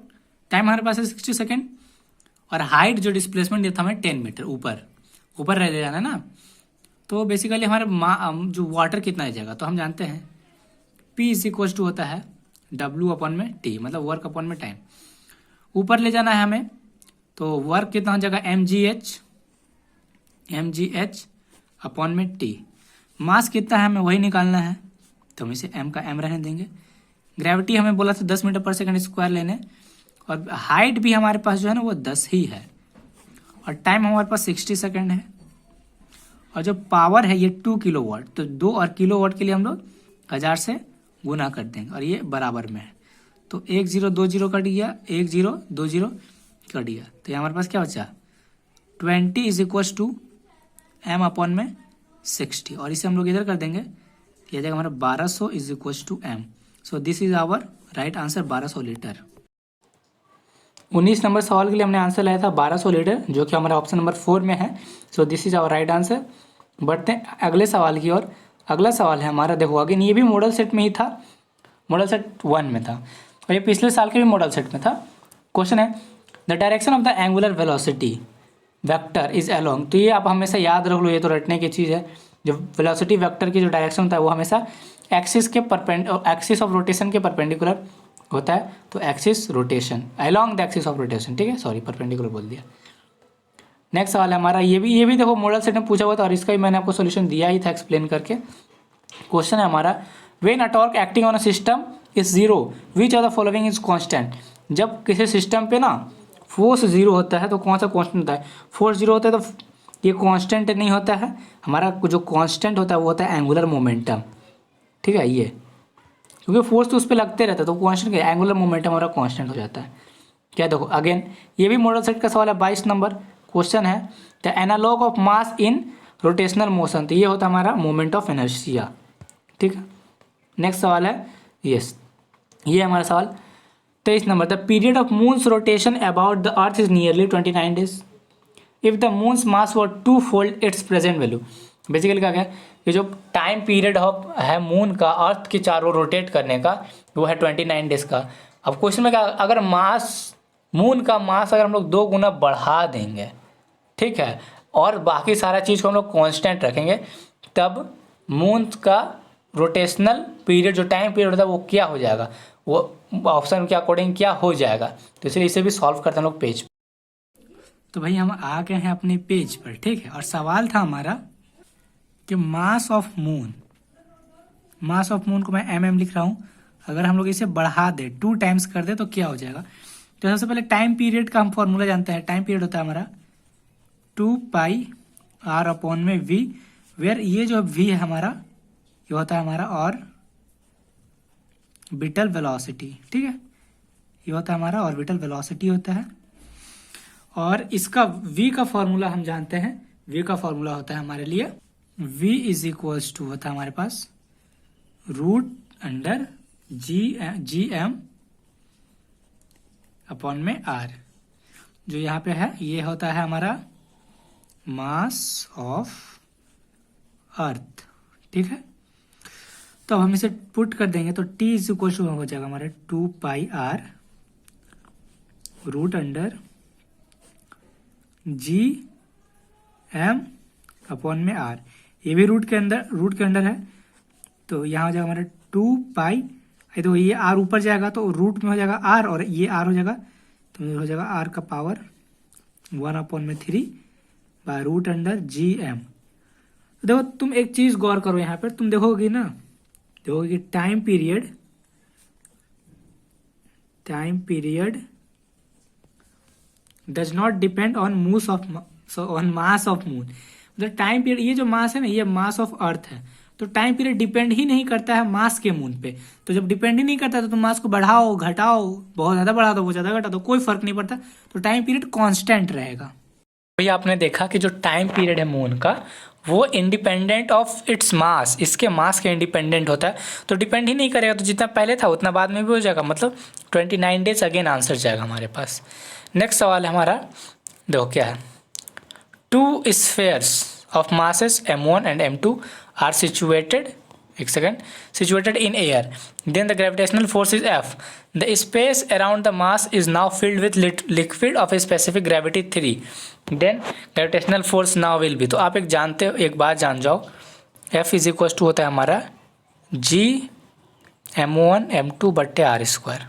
टाइम हमारे पास है 60 सेकेंड, और हाइट जो डिस्प्लेसमेंट दिया था हमें 10 मीटर ऊपर ले जाना है ना। तो बेसिकली हमारे जो वाटर कितना ले जाएगा, तो हम जानते हैं P = होता है W/T, मतलब वर्क अपॉन में टाइम। ऊपर ले जाना है हमें, तो वर्क कितना हो जाएगा mgh/T। मास कितना है हमें वही निकालना है, तो हम इसे m का m रहने देंगे, ग्रेविटी हमें बोला था 10 मीटर पर सेकंड स्क्वायर लेने, और हाइट भी हमारे पास जो है ना वो 10 ही है, और टाइम हमारे पास 60 सेकंड है, और जो पावर है ये 2 किलोवाट, तो 2 और किलोवाट के लिए हम लोग 1000 से गुना कर देंगे, और ये बराबर में है, तो 1 0 2 0 कट गया, 1 0 2 0 कट गया, तो ये हमारे पास क्या बचा 20 is equals to M upon में 60, और इसे हम लोग इधर कर देंगे, यह जाएगा हमारा 1200 is equals to M. So this is our right answer 1200 litre. 19 नंबर सवाल के लिए हमने आंसर लाया था 1200 लीटर, जो कि हमारा ऑप्शन नंबर 4 में है। So this is our right answer. बढ़ते हैं अगले सवाल की ओर। अगला सवाल है हमारा, देखो अगेन ये भी मॉडल सेट में ही था, मॉडल सेट 1 में था, और ये पिछले साल के भी मॉडल सेट में था। क्वेश्चन है the direction of the angular velocity vector is along, तो ये आप हमेशा याद रख लो, ये तो रटने की चीज़ है। जो वेलोसिटी वेक्टर की जो डायरेक्शन होता है वो हमेशा एक्सिस ऑफ रोटेशन के परपेंडिकुलर होता है, तो axis rotation along the axis of rotation, ठीक है, सॉरी परपेंडिकुलर बोल दिया। नेक्स्ट सवाल है हमारा, ये भी देखो मॉडल सेट में पूछा हुआ था, और इसका भी मैंने आपको सोल्यूशन दिया ही था एक्सप्लेन करके। क्वेश्चन है हमारा when a torque acting on a system is zero which of the following is constant, जब किसी सिस्टम पे ना फोर्स जीरो होता है तो कौन सा कांस्टेंट होता है, फोर्स जीरो होता है तो ये कांस्टेंट नहीं होता है, हमारा जो कांस्टेंट होता है वो होता है एंगुलर मोमेंटम, ठीक है, ये क्योंकि फोर्स तो उस पर लगते रहता है, तो कांस्टेंट क्या, एंगुलर मोमेंटम हमारा कांस्टेंट हो जाता है। क्या देखो अगेन ये भी मॉडल सेट का सवाल है, 22 नंबर क्वेश्चन है the analogue of mass in rotational motion, तो ये होता है हमारा मोमेंट ऑफ इनर्शिया, ठीक है। नेक्स्ट सवाल है, यस ये हमारा सवाल 23 number, the period of moons rotation about the earth is nearly 29 days if the moons mass were 2 fold it's present value. Basically क्या है, ये जो टाइम पीरियड है मून का अर्थ के चारों रोटेट करने का वो है 29 डेज का। अब क्वेश्चन में क्या, अगर मास मून का मास अगर हम लोग 2 गुना बढ़ा देंगे, ठीक है, और बाकी सारा चीज़ को हम लोग कांस्टेंट रखेंगे, तब मून का रोटेशनल पीरियड जो टाइम पीरियड होता है वो क्या हो जाएगा, वो ऑप्शन के अकॉर्डिंग क्या हो जाएगा। तो इसलिए इसे भी सॉल्व करते हैं लोग पेज पर। तो भाई हम आ गए हैं अपने पेज पर, ठीक है, और सवाल था हमारा कि मास ऑफ मून को मैं mm लिख रहा हूँ, अगर हम लोग इसे बढ़ा दे 2 टाइम्स कर दे तो क्या हो जाएगा। तो सबसे पहले टाइम पीरियड का हम फॉर्मूला जानते हैं, टाइम पीरियड होता है हमारा 2 पाई r अपॉन में v, वेयर ये जो v है हमारा ये होता है हमारा ऑर्बिटल वेलोसिटी, ठीक है, ये होता है हमारा ऑर्बिटल वेलोसिटी होता है। और इसका v का फॉर्मूला हम जानते हैं, v का फॉर्मूला होता है हमारे लिए v इज इक्वल्स टू होता है हमारे पास root under G M upon में r, जो यहाँ पे है ये होता है हमारा मास ऑफ अर्थ, ठीक है। तो हम इसे पुट कर देंगे तो t इज इक्वल टू हो जाएगा हमारे 2 pi r root under G M upon में r, ये भी रूट के अंदर है, तो यहाँ हो जाएगा हमारा 2 पाई, तो ये r ऊपर जाएगा तो रूट में हो जाएगा r, और ये r हो जाएगा तो हो जाएगा r का पावर 1 अपॉन में 3 by root under G M. देखो तुम एक चीज गौर करो, यहाँ पर तुम देखोगे ना, देखोगे कि time period does not depend on mass of moon, मतलब टाइम पीरियड ये जो मास है ना ये मास ऑफ अर्थ है, तो टाइम पीरियड डिपेंड ही नहीं करता है मास के मून पे। तो जब डिपेंड ही नहीं करता तो तुम मास को बढ़ाओ घटाओ, बहुत ज़्यादा बढ़ा दो बहुत ज़्यादा घटा दो, कोई फर्क नहीं पड़ता, तो टाइम पीरियड कांस्टेंट रहेगा। भैया आपने देखा कि जो टाइम पीरियड है मून का वो इंडिपेंडेंट ऑफ इट्स मास, इसके मास के इंडिपेंडेंट होता है, तो डिपेंड ही नहीं करेगा, तो जितना पहले था उतना बाद में भी हो जाएगा, मतलब 29 डेज अगेन आंसर जाएगा हमारे पास। नेक्स्ट सवाल है हमारा, देखो क्या है, 2 spheres of masses m1 and m2 are situated in air, then the gravitational force is F, the space around the mass is now filled with liquid of a specific gravity 3, then gravitational force now will be। तो आप एक बात जान जाओ, F is equal to होता है हमारा G m1 m2 बट्टे r स्क्वायर,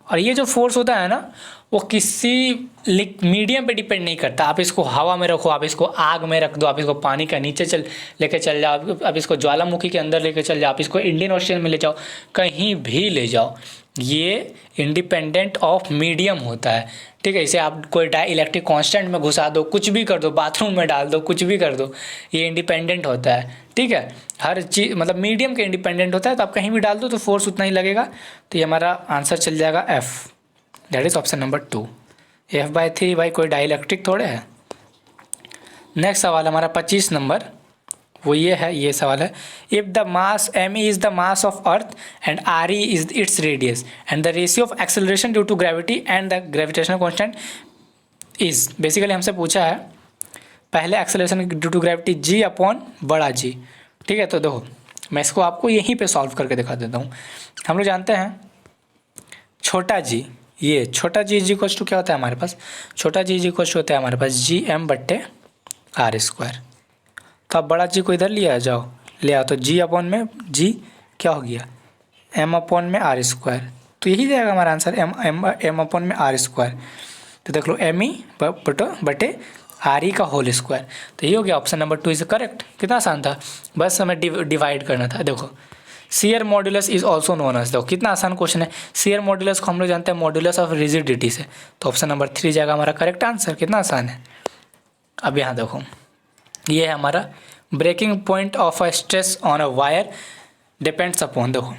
और ये जो फोर्स होता है ना वो किसी मीडियम पे डिपेंड नहीं करता। आप इसको हवा में रखो, आप इसको आग में रख दो, आप इसको पानी का नीचे लेके चल जाओ, आप इसको ज्वालामुखी के अंदर लेके चल जाओ, आप इसको इंडियन ओशियन में ले जाओ, कहीं भी ले जाओ, ये इंडिपेंडेंट ऑफ मीडियम होता है। ठीक है, इसे आप कोई डाई इलेक्ट्रिक कांस्टेंट में घुसा दो, कुछ भी कर दो, बाथरूम में डाल दो, कुछ भी कर दो, ये इंडिपेंडेंट होता है। ठीक है, हर चीज़ मतलब मीडियम के इंडिपेंडेंट होता है, तो आप कहीं भी डाल दो तो फोर्स उतना ही लगेगा। तो ये हमारा आंसर चल जाएगा F, that is option number 2। F/3 भाई कोई डाई इलेक्ट्रिक थोड़े है। नेक्स्ट सवाल हमारा 25 नंबर, वो ये है, ये सवाल है, if the mass m is the mass of earth and r is its radius and the ratio of acceleration due to gravity and the gravitational constant is. Basically हमसे पूछा है पहले acceleration due to gravity g upon बड़ा G। ठीक है, तो देखो मैं इसको आपको यहीं पे सॉल्व करके दिखा देता हूँ। हम लोग जानते हैं छोटा g, ये छोटा g इज इक्वल टू क्या होता है हमारे पास, छोटा g इज इक्वल टू होता है हमारे पास Gm/r²। तो आप बड़ा जी को इधर ले आ जाओ, ले आओ, तो जी अपॉन में जी क्या हो गया, m अपॉन में r²। तो यही जाएगा हमारा आंसर, m अपॉन में r²। तो देख लो m ई बटे आर ई का होल स्क्वायर। तो ये हो गया ऑप्शन नंबर 2 इज करेक्ट। कितना आसान था, बस हमें डिवाइड करना था। देखो shear modulus is also known as, देखो कितना आसान क्वेश्चन है। शियर मॉड्यूलस को हम लोग जानते हैं मॉड्यूलस ऑफ रिजिडिटी से, तो ऑप्शन नंबर 3 जाएगा हमारा करेक्ट आंसर। कितना आसान है। अब यहाँ देखो ये है हमारा breaking point of a stress on a wire depends upon. देखो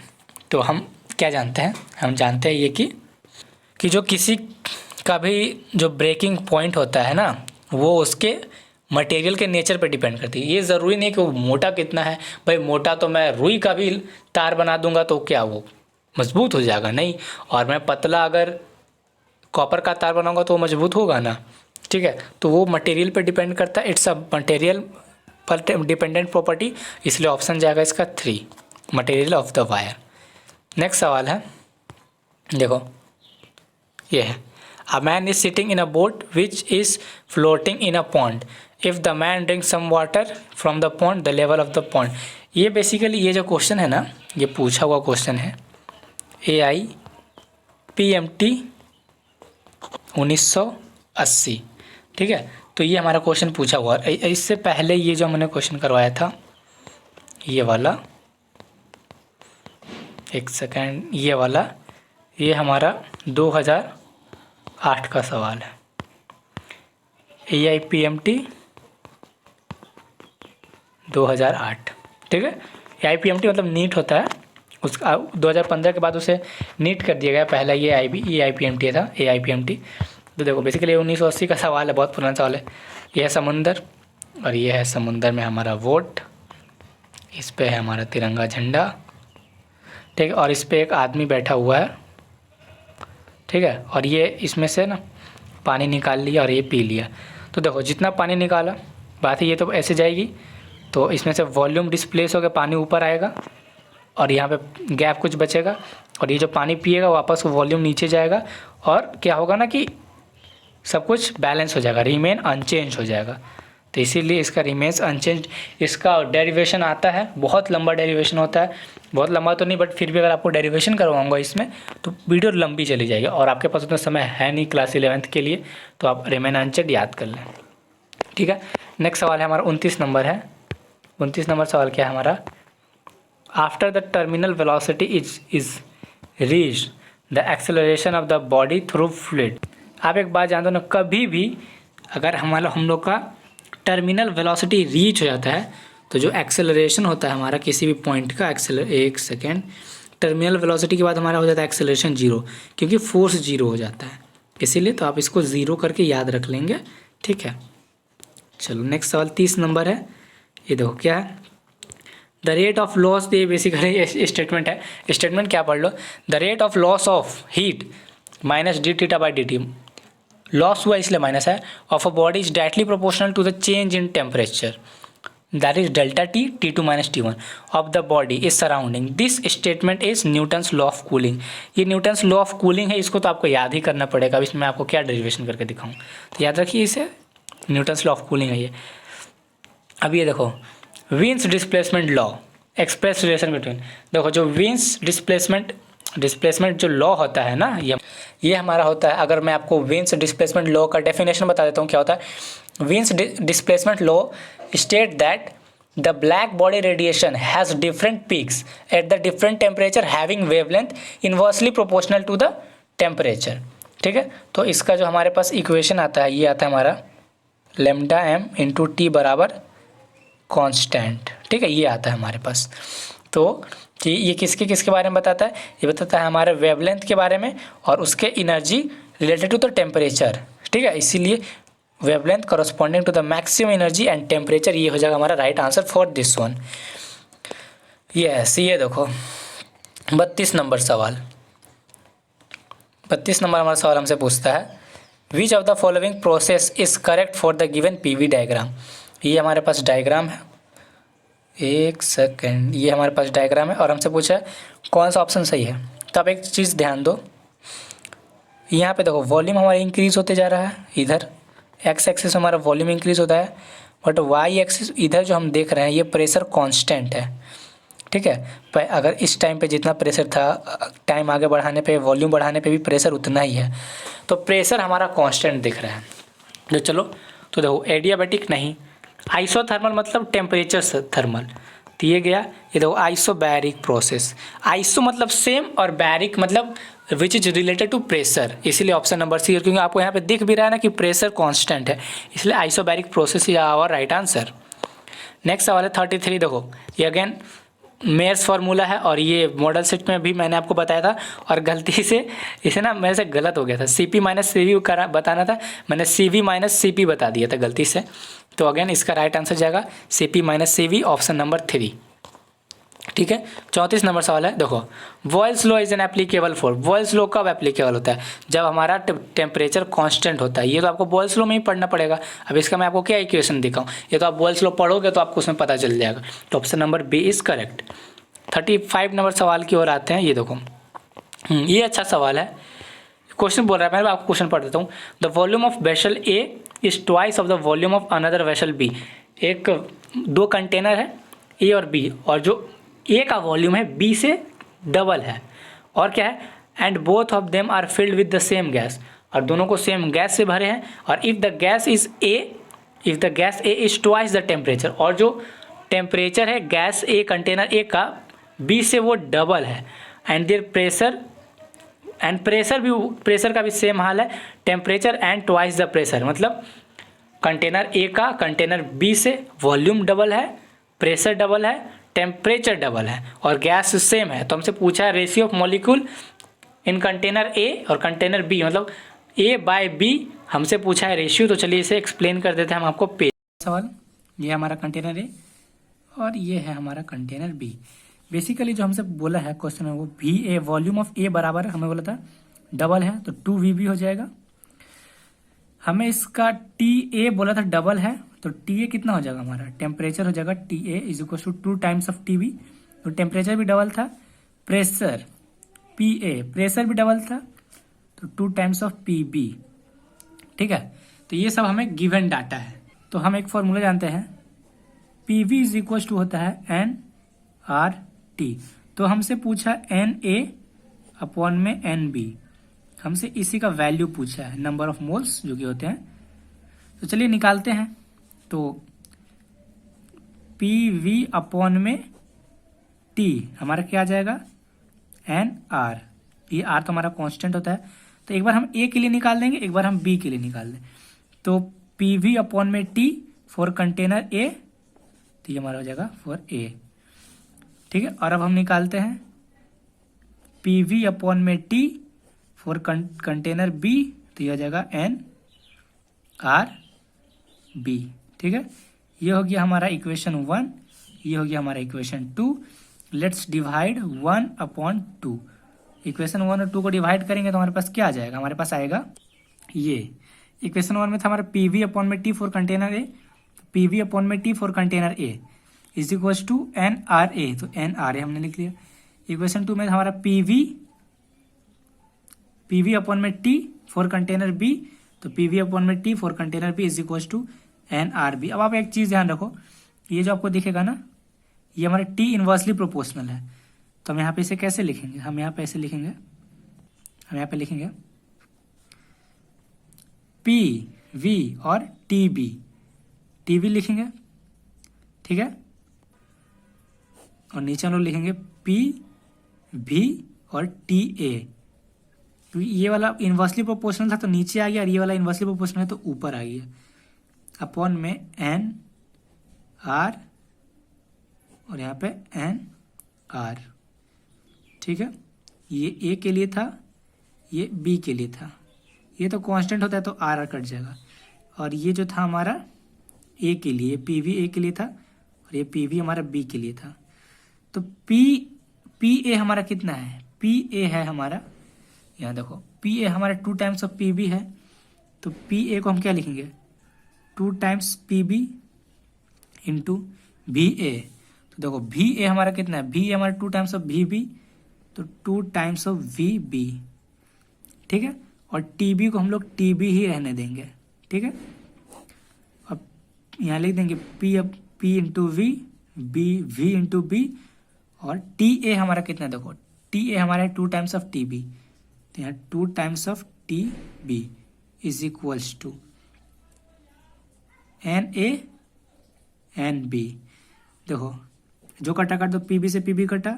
तो हम क्या जानते हैं, हम जानते हैं ये कि जो किसी का भी जो ब्रेकिंग पॉइंट होता है ना, वो उसके मटेरियल के नेचर पे डिपेंड करती है। ये ज़रूरी नहीं कि वो मोटा कितना है, भाई मोटा तो मैं रुई का भी तार बना दूंगा तो क्या वो मजबूत हो जाएगा, नहीं। और मैं पतला अगर कॉपर का तार बनाऊंगा तो वो मजबूत होगा ना। ठीक है, तो वो मटेरियल पे डिपेंड करता है, इट्स अ मटेरियल पर डिपेंडेंट प्रॉपर्टी, इसलिए ऑप्शन जाएगा इसका 3, material of the wire. Next सवाल है, देखो ये है, a man is sitting in a boat which is floating in a pond, if the man drink some water from the pond the level of the pond. ये basically ये जो question है ना, ये पूछा हुआ क्वेश्चन है AIPMT 1980। ठीक है, तो ये हमारा क्वेश्चन पूछा हुआ है। इससे पहले ये जो हमने क्वेश्चन करवाया था ये वाला, एक सेकेंड, ये वाला, ये हमारा 2008 का सवाल है। AIPMT 2008। ठीक है, AIPMT मतलब नीट होता है, उसका 2015 के बाद उसे नीट कर दिया गया। पहला ये AIPMT था, AIPMT। तो देखो बेसिकली 1980 का सवाल है, बहुत पुराना सवाल है। यह है समुंदर और ये है समुंदर में हमारा वोट, इस पे है हमारा तिरंगा झंडा। ठीक है, और इस पे एक आदमी बैठा हुआ है। ठीक है, और ये इसमें से ना पानी निकाल लिया और ये पी लिया। तो देखो जितना पानी निकाला, बात है ये तो ऐसे जाएगी, तो इसमें से वॉल्यूम डिस्प्लेस होकर पानी ऊपर आएगा और यहाँ पे गैप कुछ बचेगा, और ये जो पानी पिएगा वापस वॉल्यूम नीचे जाएगा, और क्या होगा ना कि सब कुछ बैलेंस हो जाएगा, रिमेन अनचेंज हो जाएगा। तो इसीलिए इसका रिमेन्स अनचेंज। इसका डेरिवेशन आता है, बहुत लंबा डेरिवेशन होता है, बहुत लंबा तो नहीं बट फिर भी अगर आपको डेरिवेशन करवाऊंगा इसमें तो वीडियो लंबी चली जाएगी, और आपके पास उतना समय है नहीं क्लास 11th के लिए, तो आप रिमेन अनचेंज याद कर लें। ठीक है, नेक्स्ट सवाल है हमारा 29 नंबर है। 29 नंबर सवाल क्या है हमारा, after the terminal velocity is reach the acceleration of the body through fluid. आप एक बात जानते हो ना, कभी भी अगर हमारा हम लोग का टर्मिनल वेलोसिटी रीच हो जाता है तो जो एक्सेलरेशन होता है हमारा किसी भी पॉइंट का एक सेकेंड, टर्मिनल वेलोसिटी के बाद हमारा हो जाता है एक्सेलरेशन 0, क्योंकि फोर्स 0 हो जाता है, इसीलिए तो आप इसको 0 करके याद रख लेंगे। ठीक है, चलो नेक्स्ट सवाल 30 नंबर है। ये देखो क्या है, द रेट ऑफ लॉस, ये बेसिकली स्टेटमेंट है, स्टेटमेंट क्या पढ़ लो, the rate of loss of heat minus dθ/dt, loss हुआ इसलिए माइनस है, of a body is directly proportional to the change in temperature, that is delta T T2 - T1 of the body is surrounding. This statement is Newton's law of cooling. ये Newton's law of cooling है, इसको तो आपको याद ही करना पड़ेगा। अब इसमें मैं आपको क्या डेरिवेशन करके दिखाऊं, तो याद रखिए इसे, न्यूटन्स लॉ ऑफ कूलिंग है ये। अब ये देखो wins displacement law, express relation between, देखो जो विंस डिस्प्लेसमेंट डिस्प्लेसमेंट जो लॉ होता है ना, ये हमारा होता है, अगर मैं आपको वीन्स डिस्प्लेसमेंट लॉ का डेफिनेशन बता देता हूँ क्या होता है। Wien's displacement law state that the black body radiation has different peaks at the different temperature having wavelength inversely proportional to the temperature. ठीक है, तो इसका जो हमारे पास इक्वेशन आता है, ये आता है हमारा लेमडा एम इंटू टी बराबर कांस्टेंट। ठीक है, ये आता है हमारे पास। तो ये किसके किसके बारे में बताता है, ये बताता है हमारे वेवलेंथ के बारे में और उसके energy related to the temperature. ठीक है, इसीलिए wavelength corresponding to the maximum energy and temperature, ये हो जाएगा हमारा right answer for this one. Yes, ये देखो 32 नंबर सवाल। 32 नंबर हमारा सवाल हमसे पूछता है विच of the following process is correct for the given PV diagram. ये हमारे पास डायग्राम है, एक सेकेंड, ये हमारे पास डायग्राम है और हमसे पूछा है कौन सा ऑप्शन सही है। तो आप एक चीज़ ध्यान दो, यहाँ पे देखो वॉल्यूम हमारा इंक्रीज़ होते जा रहा है, इधर एक्स एक्सिस हमारा वॉल्यूम इंक्रीज़ होता है, बट वाई एक्सिस इधर जो हम देख रहे हैं ये प्रेशर कांस्टेंट है। ठीक है, पर अगर इस टाइम पे जितना प्रेशर था, टाइम आगे बढ़ाने पे, वॉल्यूम बढ़ाने पे भी प्रेशर उतना ही है, तो प्रेशर हमारा कांस्टेंट दिख रहा है। तो चलो, तो देखो एडियाबैटिक नहीं, आइसोथर्मल मतलब टेम्परेचर थर्मल, तो ये गया। ये देखो आइसोबैरिक प्रोसेस, आइसो मतलब सेम और बैरिक मतलब which is related to pressure, इसीलिए ऑप्शन नंबर सी, क्योंकि आपको यहाँ पे दिख भी रहा है ना कि प्रेशर कांस्टेंट है, इसलिए isobaric process is our right answer. Next सवाल है 33। देखो ये अगेन मेयर्स फार्मूला है और ये मॉडल सेट में भी मैंने आपको बताया था और गलती से इसे ना मेरे से गलत हो गया था, C P minus C V बताना था, मैंने C V minus C P बता दिया था गलती से। तो अगेन इसका राइट आंसर जाएगा C P minus C V, option number 3। ठीक है, 34 नंबर सवाल है। देखो Boyle's law is an applicable for, Boyle's law कब एप्लीकेबल होता है, जब हमारा टेम्परेचर कांस्टेंट होता है। ये तो आपको बॉयल्स लॉ में ही पढ़ना पड़ेगा। अब इसका मैं आपको क्या इक्वेशन दिखाऊं, ये तो आप बॉयल्स लॉ पढ़ोगे तो आपको उसमें पता चल जाएगा। तो option number B is correct. 35 number सवाल की ओर आते हैं। ये देखो ये अच्छा सवाल है, क्वेश्चन बोल रहा है, मैं आपको क्वेश्चन पढ़ देता हूँ। The volume of vessel A is twice of the volume of another vessel B. एक दो कंटेनर है ए और बी, और जो ए का वॉल्यूम है बी से डबल है, और क्या है, and both of them are filled with the same gas, और दोनों को सेम गैस से भरे हैं। और if the gas A is twice the temperature, और जो टेम्परेचर है गैस ए कंटेनर ए का बी से वो डबल है, एंड देयर प्रेशर का भी सेम हाल है, temperature and twice the pressure, मतलब कंटेनर ए का कंटेनर बी से वॉल्यूम डबल है, प्रेशर डबल है, टेम्परेचर डबल है और गैस सेम है। तो हमसे पूछा है ratio of molecule in container A और कंटेनर बी, मतलब ए बाय बी हमसे पूछा है रेशियो। तो चलिए इसे एक्सप्लेन कर देते हैं हम आपको। पेज सवाल, ये हमारा कंटेनर ए और ये है हमारा कंटेनर बी। बेसिकली जो हमसे बोला है क्वेश्चन में वो वी ए, वॉल्यूम ऑफ ए बराबर हमें बोला था डबल है तो 2VB हो जाएगा। हमें इसका टी ए बोला था डबल है, तो टी ए कितना हो जाएगा हमारा, टेम्परेचर हो जाएगा T A is equal to 2 times of T B. तो टेम्परेचर भी डबल था, प्रेशर पी ए, प्रेशर भी डबल था, तो 2 टाइम्स ऑफ पी बी। ठीक है, तो ये सब हमें गिवन डाटा है। तो हम एक फॉर्मूला जानते हैं, P V is equal to होता है एन आर टी। तो हमसे पूछा एन ए अपॉन में एन बी, हमसे इसी का वैल्यू पूछा है, नंबर ऑफ मोल्स जो कि होते हैं। तो चलिए निकालते हैं। तो पी वी अपॉन में टी हमारा क्या आ जाएगा, एन आर। ये आर तो हमारा कांस्टेंट होता है, तो एक बार हम ए के लिए निकाल देंगे, एक बार हम बी के लिए निकाल दें। तो पी वी अपॉन में टी फॉर कंटेनर ए, तो ये हमारा हो जाएगा फॉर ए। ठीक है, और अब हम निकालते हैं पी वी अपॉन में टी फॉर कंटेनर बी, तो ये हो जाएगा एन आर बी। ठीक है, ये हो गया हमारा इक्वेशन 1, ये हो गया हमारा equation 2। Let's divide 1 upon 2। Equation 1 और 2 को डिवाइड करेंगे तो हमारे पास क्या आ जाएगा, हमारे पास आएगा ये इक्वेशन 1 में था हमारा पी वी अपॉन में T for container A, P V upon में T for container A is equal to N R A, तो एन आर ए हमने लिख लिया। इक्वेशन 2 में हमारा पी वी अपॉन में टी फॉर कंटेनर बी, तो पी वी अपॉन में T for container B is equal to N R B. अब आप एक चीज ध्यान रखो, ये जो आपको दिखेगा ना, ये हमारा टी इनवर्सली प्रोपोर्शनल है, तो हम यहाँ पे इसे कैसे लिखेंगे, हम यहाँ पे ऐसे लिखेंगे, हम यहाँ पे लिखेंगे पी वी और टी बी, टी बी लिखेंगे, ठीक है, और नीचे हम लोग लिखेंगे पी भी और टी ए, क्योंकि ये वाला इन्वर्सली प्रोपोर्शनल था तो नीचे आ गया, और ये वाला इन्वर्सली प्रोपोर्शनल है तो ऊपर आ गया, अपॉन में एन आर और यहाँ पे एन आर, ठीक है। ये ए के लिए था, ये बी के लिए था, ये तो कांस्टेंट होता है तो आर आर कट जाएगा, और ये जो था हमारा ए के लिए, पी वी ए के लिए था, और ये पी वी हमारा बी के लिए था। तो पी ए हमारा कितना है, पी ए है हमारा, यहाँ देखो पी ए हमारा 2 टाइम्स ऑफ पी बी है, तो पी ए को हम क्या लिखेंगे 2 टाइम्स पी बी इंटू भी ए। तो देखो भी ए हमारा कितना है, भी ए हमारा 2 टाइम्स ऑफ भी बी, तो 2 टाइम्स ऑफ वी बी, ठीक है, और टी बी को हम लोग टी बी ही रहने देंगे, ठीक है। अब यहाँ लिख देंगे P into V, V into B, और टी ए हमारा कितना है, देखो टी ए हमारा 2 टाइम्स ऑफ टी बी, तो यहाँ 2 times of T B is equals to N A N B. देखो जो कटा काट दो, पी बी से पी बी कटा,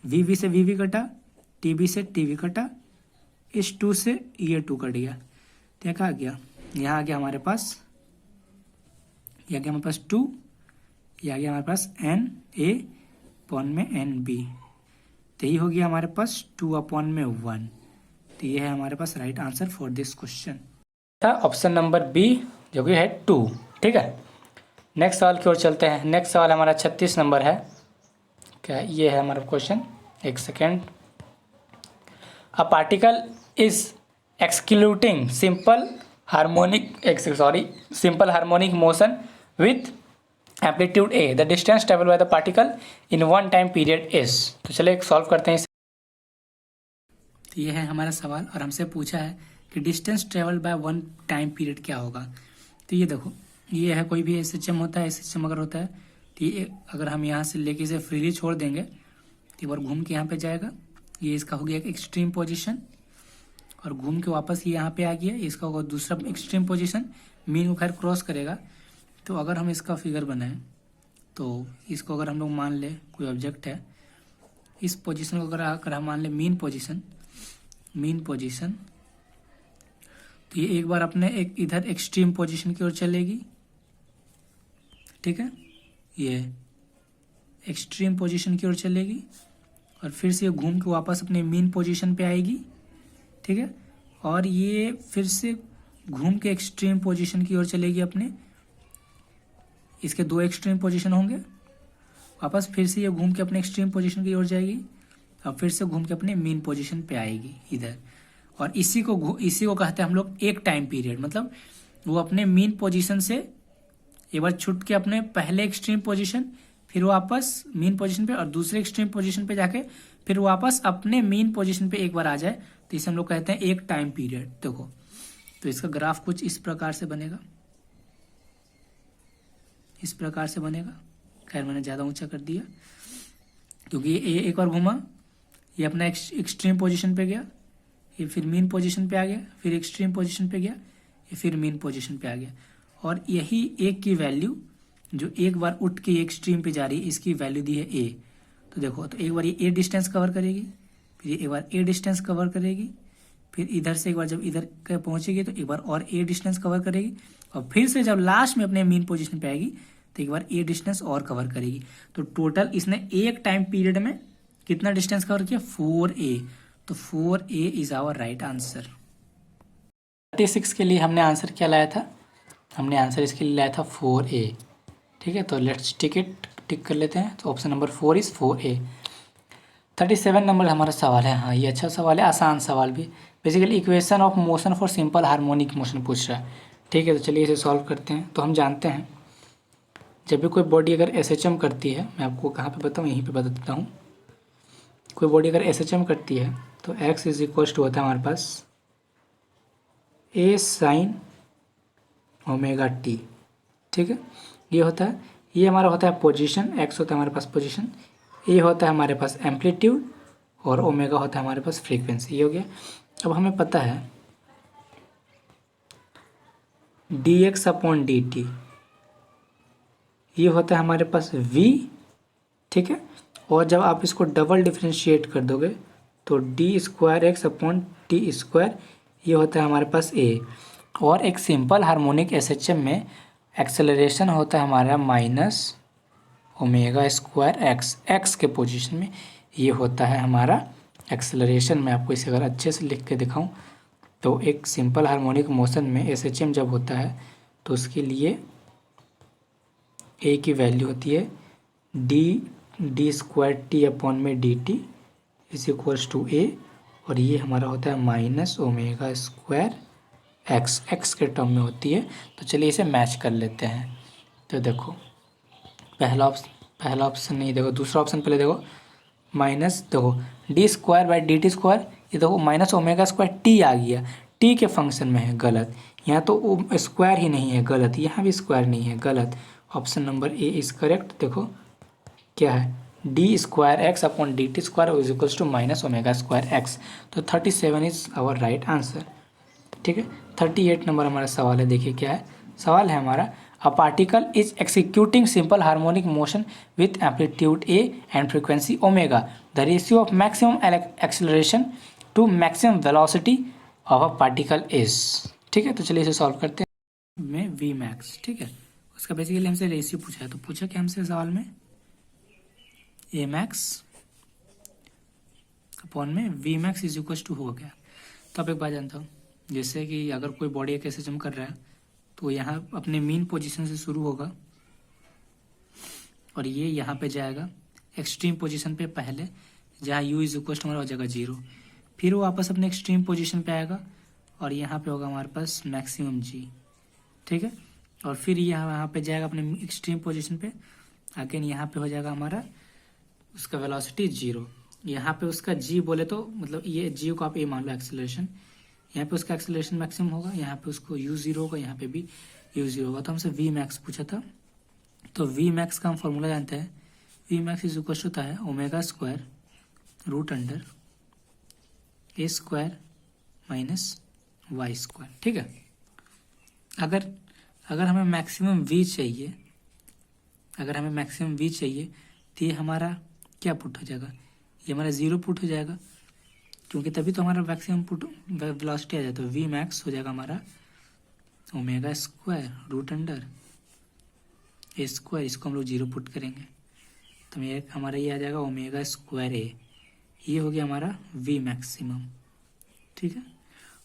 वी बी से वी बी कटा, टी बी से टी बी कटा, इस 2 से ये 2 कट गया, तो क्या आ गया, यहाँ आ गया हमारे पास, ये आ गया हमारे पास 2, ये आ गया हमारे पास एन ए अपॉन में एन बी, तो ये हो गया हमारे पास 2 अपॉन में 1। तो ये है हमारे पास right answer for this question, था ऑप्शन नंबर बी जो कि है 2, ठीक है। नेक्स्ट सवाल की ओर चलते हैं। नेक्स्ट सवाल हमारा 36 नंबर है, क्या ये है हमारा क्वेश्चन, एक second. A particle is executing simple harmonic motion with amplitude A, the distance travel by the particle in 1 time period is. तो चलिए सॉल्व करते हैं इसे। तो ये है हमारा सवाल, और हमसे पूछा है कि distance travel bye 1 time period क्या होगा। तो ये देखो, ये है कोई भी एसएचएम होता है, एसएचएम अगर होता है तो ये अगर हम यहाँ से लेके इसे फ्रीली छोड़ देंगे तो एक बार घूम के यहाँ पे जाएगा, ये इसका हो गया एक एक्सट्रीम पोजीशन, और घूम के वापस ये यहाँ पे आ गया, इसका होगा दूसरा एक्सट्रीम पोजीशन, मीन को खैर क्रॉस करेगा। तो अगर हम इसका फिगर बनाएं तो इसको अगर हम लोग मान ले कोई ऑब्जेक्ट है, इस पोजीशन को अगर हम मान ले मीन पोजीशन, तो ये एक बार अपने एक इधर एक्सट्रीम पोजीशन की ओर चलेगी, ठीक है, ये एक्सट्रीम पोजीशन की ओर चलेगी, और फिर से ये घूम के वापस अपने मीन पोजीशन पे आएगी, ठीक है, और ये फिर से घूम के एक्सट्रीम पोजीशन की ओर चलेगी अपने, इसके 2 एक्सट्रीम पोजीशन होंगे, वापस फिर से ये घूम के अपने एक्सट्रीम पोजीशन की ओर जाएगी, और फिर से घूम के अपने मीन पोजीशन पे आएगी इधर, और इसी को कहते हैं हम लोग एक टाइम पीरियड। मतलब वो अपने मीन पोजीशन से एक बार छुट के अपने पहले एक्सट्रीम पोजीशन, फिर वापस मीन पोजीशन पे, और दूसरे एक्सट्रीम पोजीशन पे जाके फिर वापस अपने मीन पोजीशन पे एक बार आ जाए, तो इसे हम लोग कहते हैं एक टाइम पीरियड। देखो तो इसका ग्राफ कुछ इस प्रकार से बनेगा, इस प्रकार से बनेगा, खैर मैंने ज़्यादा ऊंचा कर दिया क्योंकि ये एक बार घूमा, ये अपना एक्सट्रीम पोजीशन पे गया, ये फिर मीन पोजीशन पे आ गया, फिर एक्सट्रीम पोजीशन पे गया, ये फिर मीन पोजीशन पे आ गया, और यही एक की वैल्यू जो एक बार उठ के एक्सट्रीम पे जा रही है, इसकी वैल्यू दी है ए। तो देखो, तो एक बार ये ए डिस्टेंस कवर करेगी, फिर ये एक बार ए डिस्टेंस कवर करेगी, फिर इधर से एक बार जब इधर पहुंचेगी तो एक बार और ए डिस्टेंस कवर करेगी, और फिर से जब लास्ट में अपने मीन पोजीशन पे आएगी तो एक बार ए डिस्टेंस और कवर करेगी। तो टोटल इसने एक टाइम पीरियड में कितना डिस्टेंस कवर किया, 4a। तो 4a is our right answer. 36 के लिए हमने आंसर क्या लाया था, हमने आंसर इसके लिए लाया था 4a। ठीक है, तो लेट्स टिक कर लेते हैं। तो option number 4 is 4a। 37 number हमारा सवाल है। हाँ, ये अच्छा सवाल है, आसान सवाल भी। Basically equation of motion for simple harmonic motion पूछ रहा है। ठीक है, तो चलिए इसे सॉल्व करते हैं। तो हम जानते हैं जब भी कोई बॉडी अगर SHM करती है, मैं आपको कहाँ पे बताऊँ, यहीं पे बता देता हूँ। कोई बॉडी अगर SHM करती है तो x इज इक्वल टू होता है हमारे पास a sin ओमेगा t। ठीक है, ये होता है, ये हमारा होता है पोजीशन, x होता है हमारे पास पोजीशन, ए होता है हमारे पास एम्पलीट्यूड और ओमेगा होता है हमारे पास फ्रीक्वेंसी। ये हो गया। अब हमें पता है D x upon D T ये होता है हमारे पास v, ठीक है। और जब आप इसको डबल डिफ्रेंशिएट कर दोगे तो D square X upon T square ये होता है हमारे पास a। और एक सिंपल हार्मोनिक एसएचएम में एक्सेलरेशन होता है हमारा minus omega square X, X के पोजीशन में ये होता है हमारा एक्सेलरेशन। मैं आपको इसे अगर अच्छे से लिख के दिखाऊं तो एक सिंपल हार्मोनिक मोशन में एसएचएम जब होता है तो उसके लिए ए की वैल्यू होती है डी स्क्वायर टी अपॉन में D T is equals to A, और ये हमारा होता है minus omega square X, X के टर्म में होती है। तो चलिए इसे मैच कर लेते हैं। तो देखो पहला ऑप्शन नहीं, देखो दूसरा ऑप्शन पहले देखो, माइनस देखो D square by D T square, ये देखो माइनस ओमेगा स्क्वायर टी आ गया, टी के फंक्शन में है, गलत। यहाँ तो स्क्वायर ही नहीं है, गलत। यहाँ भी स्क्वायर नहीं है, गलत। Option number A is correct. देखो क्या है, D square X upon D T square is equals to minus omega square X. तो 37 इज आवर राइट आंसर, ठीक है। 38 नंबर हमारा सवाल है। देखिए क्या है, सवाल है हमारा, a particle is executing simple harmonic motion with amplitude A and frequency omega, the ratio of maximum acceleration to maximum velocity of a particle is, ठीक है। तो चलिए इसे सॉल्व करते हैं में वी मैक्स, ठीक है। उसका बेसिकली हमसे रेशियो पूछा है, तो पूछा क्या हमसे सवाल में, ए मैक्स अपॉन में V max is equal to हो गया। तो अब एक बात जानता हूँ, जैसे कि अगर कोई बॉडी एक ऐसे जम कर रहा है तो यहाँ अपने मीन पोजीशन से शुरू होगा और ये यहाँ पे जाएगा एक्सट्रीम पोजीशन पे पहले, जहाँ यू इज इक्वल टू हमारा हो जाएगा 0। फिर वो वापस अपने एक्सट्रीम पोजीशन पे आएगा और यहाँ पे होगा हमारे पास मैक्सिमम जी, ठीक है। और फिर यहाँ पे जाएगा अपने एक्सट्रीम पोजीशन पे, अगेन यहाँ पे हो जाएगा हमारा उसका वेलोसिटी 0। यहाँ पे उसका जी बोले तो मतलब ये जी को आप ए मान लो एक्सेलरेशन, यहाँ पे उसका एक्सेलरेशन मैक्सिमम होगा, यहाँ पे उसको यू 0 होगा, यहाँ पे भी यू 0 होगा। तो हमसे वी मैक्स पूछा था, तो वी मैक्स का हम फॉर्मूला जानते हैं, वी मैक्स इज इक्वल होता है ओमेगा स्क्वायर रूट अंडर ए स्क्वायर माइनस वाई स्क्वायर, ठीक है। अगर हमें मैक्सिमम वी चाहिए, अगर हमें मैक्सिमम वी चाहिए तो ये हमारा क्या पुट हो जाएगा, ये हमारा 0 पुट हो जाएगा, क्योंकि तभी तो हमारा मैक्सिमम पुट वेलोसिटी आ जाता है। वी मैक्स हो जाएगा हमारा ओमेगा स्क्वायर रूट अंडर ए स्क्वायर, इसको हम लोग 0 पुट करेंगे तो ये हमारा ये आ जाएगा ओमेगा स्क्वायर ए, ये हो गया हमारा वी मैक्सिमम, ठीक है।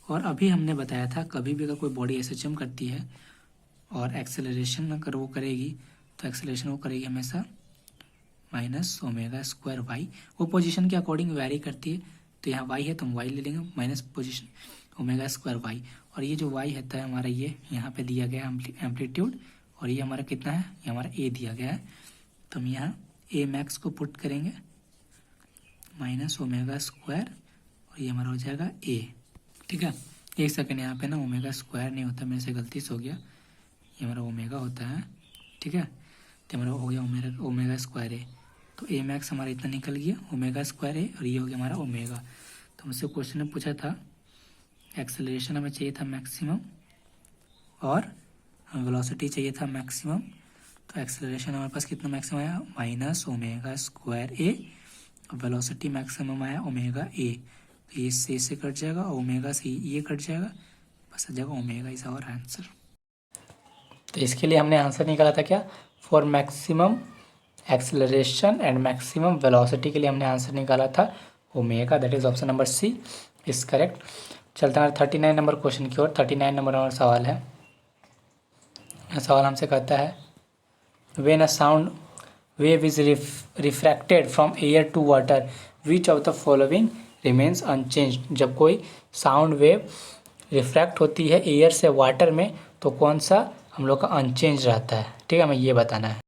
और अभी हमने बताया था कभी भी अगर कोई बॉडी एसएचएम करती है और एक्सेलरेशन अगर वो करेगी तो एक्सेलरेशन वो करेगी हमेशा माइनस ओमेगा स्क्वायर वाई, वो पोजीशन के अकॉर्डिंग वैरी करती है। तो यहाँ वाई है तो हम वाई ले लेंगे minus position omega square Y, और ये जो वाई है हमारा ये यहाँ पे दिया गया एम्पलीट्यूड, और ये हमारा कितना है, ये हमारा ए दिया गया है। तो हम यहाँ ए मैक्स को पुट करेंगे माइनस ओमेगा स्क्वायर और ये हमारा हो जाएगा ए, ठीक है। एक सेकेंड, यहाँ पे ना ओमेगा स्क्वायर नहीं होता, मेरे से गलती से हो गया, ये हमारा ओमेगा होता है, ठीक है। तो हमारा हो गया ओमेगा स्क्वायर ए, तो ए मैक्स हमारा इतना निकल गया ओमेगा स्क्वायर ए, और ये हो गया हमारा ओमेगा। तो हमसे क्वेश्चन में पूछा था एक्सेलरेशन हमें चाहिए था मैक्सिमम और वेलोसिटी चाहिए था मैक्सिमम, तो एक्सेलरेशन हमारे पास कितना मैक्सिमम आया माइनस ओमेगा स्क्वायर ए, वेलोसिटी मैक्सिमम आया ओमेगा ए, तो ये से कट जाएगा, ओमेगा से ये कट जाएगा, बस आ जाएगा ओमेगा इज आवर आंसर। तो इसके लिए हमने आंसर निकाला था क्या, for maximum acceleration and maximum velocity के लिए हमने आंसर निकाला था omega, that is option number C is correct. चलते हैं 39 नंबर क्वेश्चन की ओर। 39 नंबर हमारा सवाल है, सवाल हमसे कहता है when a sound wave is refracted from air to water which of the following remains unchanged. जब कोई साउंड वेव रिफ्रैक्ट होती है एयर से वाटर में तो कौन सा हम लोग का अनचेंज रहता है, ठीक है, हमें ये बताना है।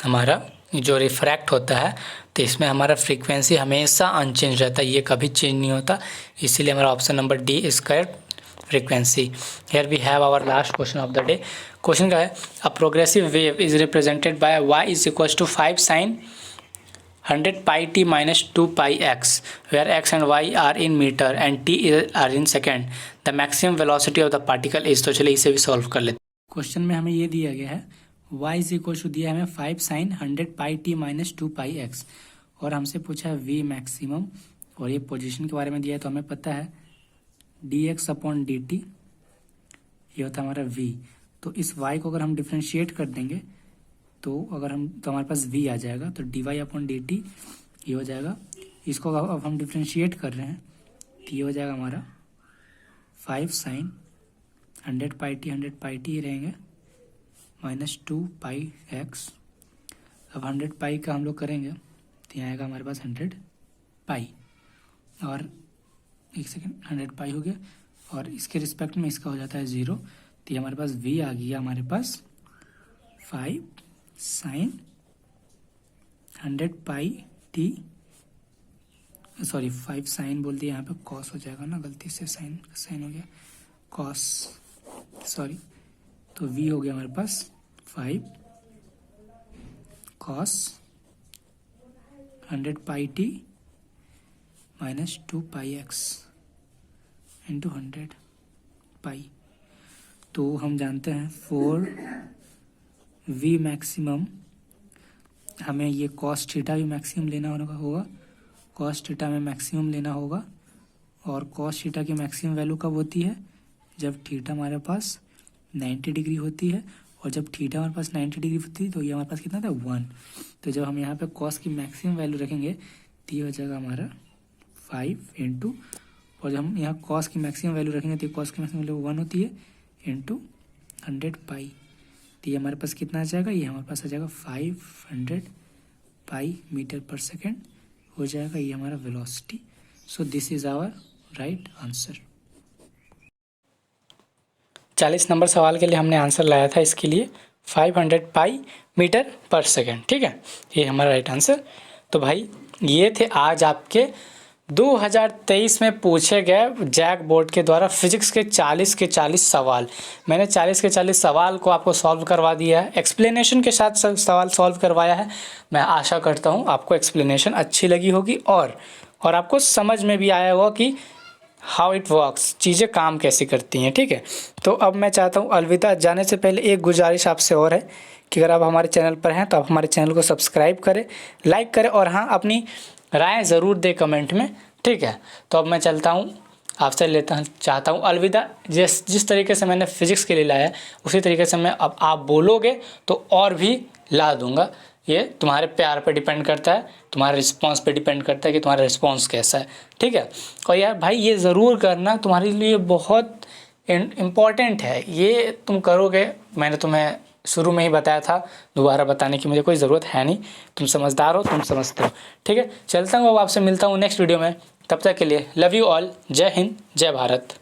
हमारा जो रिफ्रैक्ट होता है तो इसमें हमारा फ्रीक्वेंसी हमेशा अनचेंज रहता है, ये कभी चेंज नहीं होता, इसीलिए हमारा option number D is correct, frequency. Here we have our last question of the day. Question का है a progressive wave is represented by y is equal to 5 sin 100 pi t minus 2 pi x where x and y are in meter and t are in second. The maximum velocity of the particle is। तो चलिए इसे भी solve कर लेते हैं। Question में हमें ये दिया गया है y इज इक्वल टू दिया है हमें 5 sin 100 pi t minus 2 pi x और हमसे पूछा है v मैक्सिमम और ये पोजीशन के बारे में दिया है। तो हमें पता है dx अपॉन dt ये होता है हमारा v। तो इस y को अगर हम डिफ्रेंशिएट कर देंगे तो हमारे पास v आ जाएगा। तो dy अपॉन dt ये हो जाएगा। इसको अब हम डिफ्रेंशिएट कर रहे हैं तो ये हो जाएगा हमारा 5 sin 100 pi t ही रहेंगे माइनस 2 पाई x। अब 100 पाई का हम लोग करेंगे तो यहाँ आएगा हमारे पास 100 पाई और एक सेकेंड 100 पाई हो गया और इसके रिस्पेक्ट में इसका हो जाता है 0। तो ये हमारे पास v आ गया हमारे पास 5 sin 100 पाई t सॉरी 5 साइन बोल दिया, यहाँ पे कॉस हो जाएगा ना, गलती से साइन हो गया कॉस सॉरी। तो v हो गया हमारे पास 5 cos 100 पाई t माइनस 2 पाई x इंटू 100 पाई। तो हम जानते हैं फॉर v मैक्सिमम हमें ये cos थीटा भी मैक्सिमम लेना होगा, cos थीटा में मैक्सिमम लेना होगा और cos थीटा की मैक्सिमम वैल्यू कब होती है जब थीटा हमारे पास 90 डिग्री होती है और जब थीटा हमारे पास 90 डिग्री होती है तो ये हमारे पास कितना था 1। तो जब हम यहाँ पे cos की मैक्सिमम वैल्यू रखेंगे तो ये हो जाएगा हमारा 5 इंटू और जब हम यहाँ cos की मैक्सिमम वैल्यू रखेंगे तो cos की मैक्सिमम वैल्यू 1 होती है इंटू 100 पाई। तो ये हमारे पास कितना आ जाएगा, ये हमारे पास आ जाएगा 500 पाई मीटर पर सेकेंड हो जाएगा ये हमारा velocity. So this is our right answer. 40 नंबर सवाल के लिए हमने आंसर लाया था इसके लिए 500 पाई मीटर पर सेकेंड। ठीक है, ये हमारा राइट आंसर। तो भाई ये थे आज आपके 2023 में पूछे गए जैक बोर्ड के द्वारा फिजिक्स के 40 सवाल। मैंने 40 सवाल को आपको सॉल्व करवा दिया है, एक्सप्लेनेशन के साथ सवाल सॉल्व करवाया है। मैं आशा करता हूँ आपको एक्सप्लेनेशन अच्छी लगी होगी और आपको समझ में भी आया होगा कि हाउ इट वर्क्स, चीज़ें काम कैसे करती हैं। ठीक है, तो अब मैं चाहता हूँ अलविदा जाने से पहले एक गुजारिश आपसे और है कि अगर आप हमारे चैनल पर हैं तो आप हमारे चैनल को सब्सक्राइब करें, लाइक करें और हाँ अपनी राय ज़रूर दें कमेंट में। ठीक है, तो अब मैं चलता हूँ, आपसे चाहता हूँ अलविदा। जिस तरीके से मैंने फिजिक्स के लिए लाया उसी तरीके से मैं अब आप बोलोगे तो और भी ला दूँगा। ये तुम्हारे प्यार पे डिपेंड करता है, तुम्हारे रिस्पांस पे डिपेंड करता है कि तुम्हारा रिस्पांस कैसा है। ठीक है, और यार भाई ये ज़रूर करना, तुम्हारे लिए बहुत इम्पॉर्टेंट है। ये तुम करोगे, मैंने तुम्हें शुरू में ही बताया था, दोबारा बताने की मुझे कोई ज़रूरत है नहीं। तुम समझदार हो, तुम समझते हो। ठीक है, चलता हूँ, अब आपसे मिलता हूँ नेक्स्ट वीडियो में। तब तक के लिए लव यू ऑल। जय हिंद, जय भारत।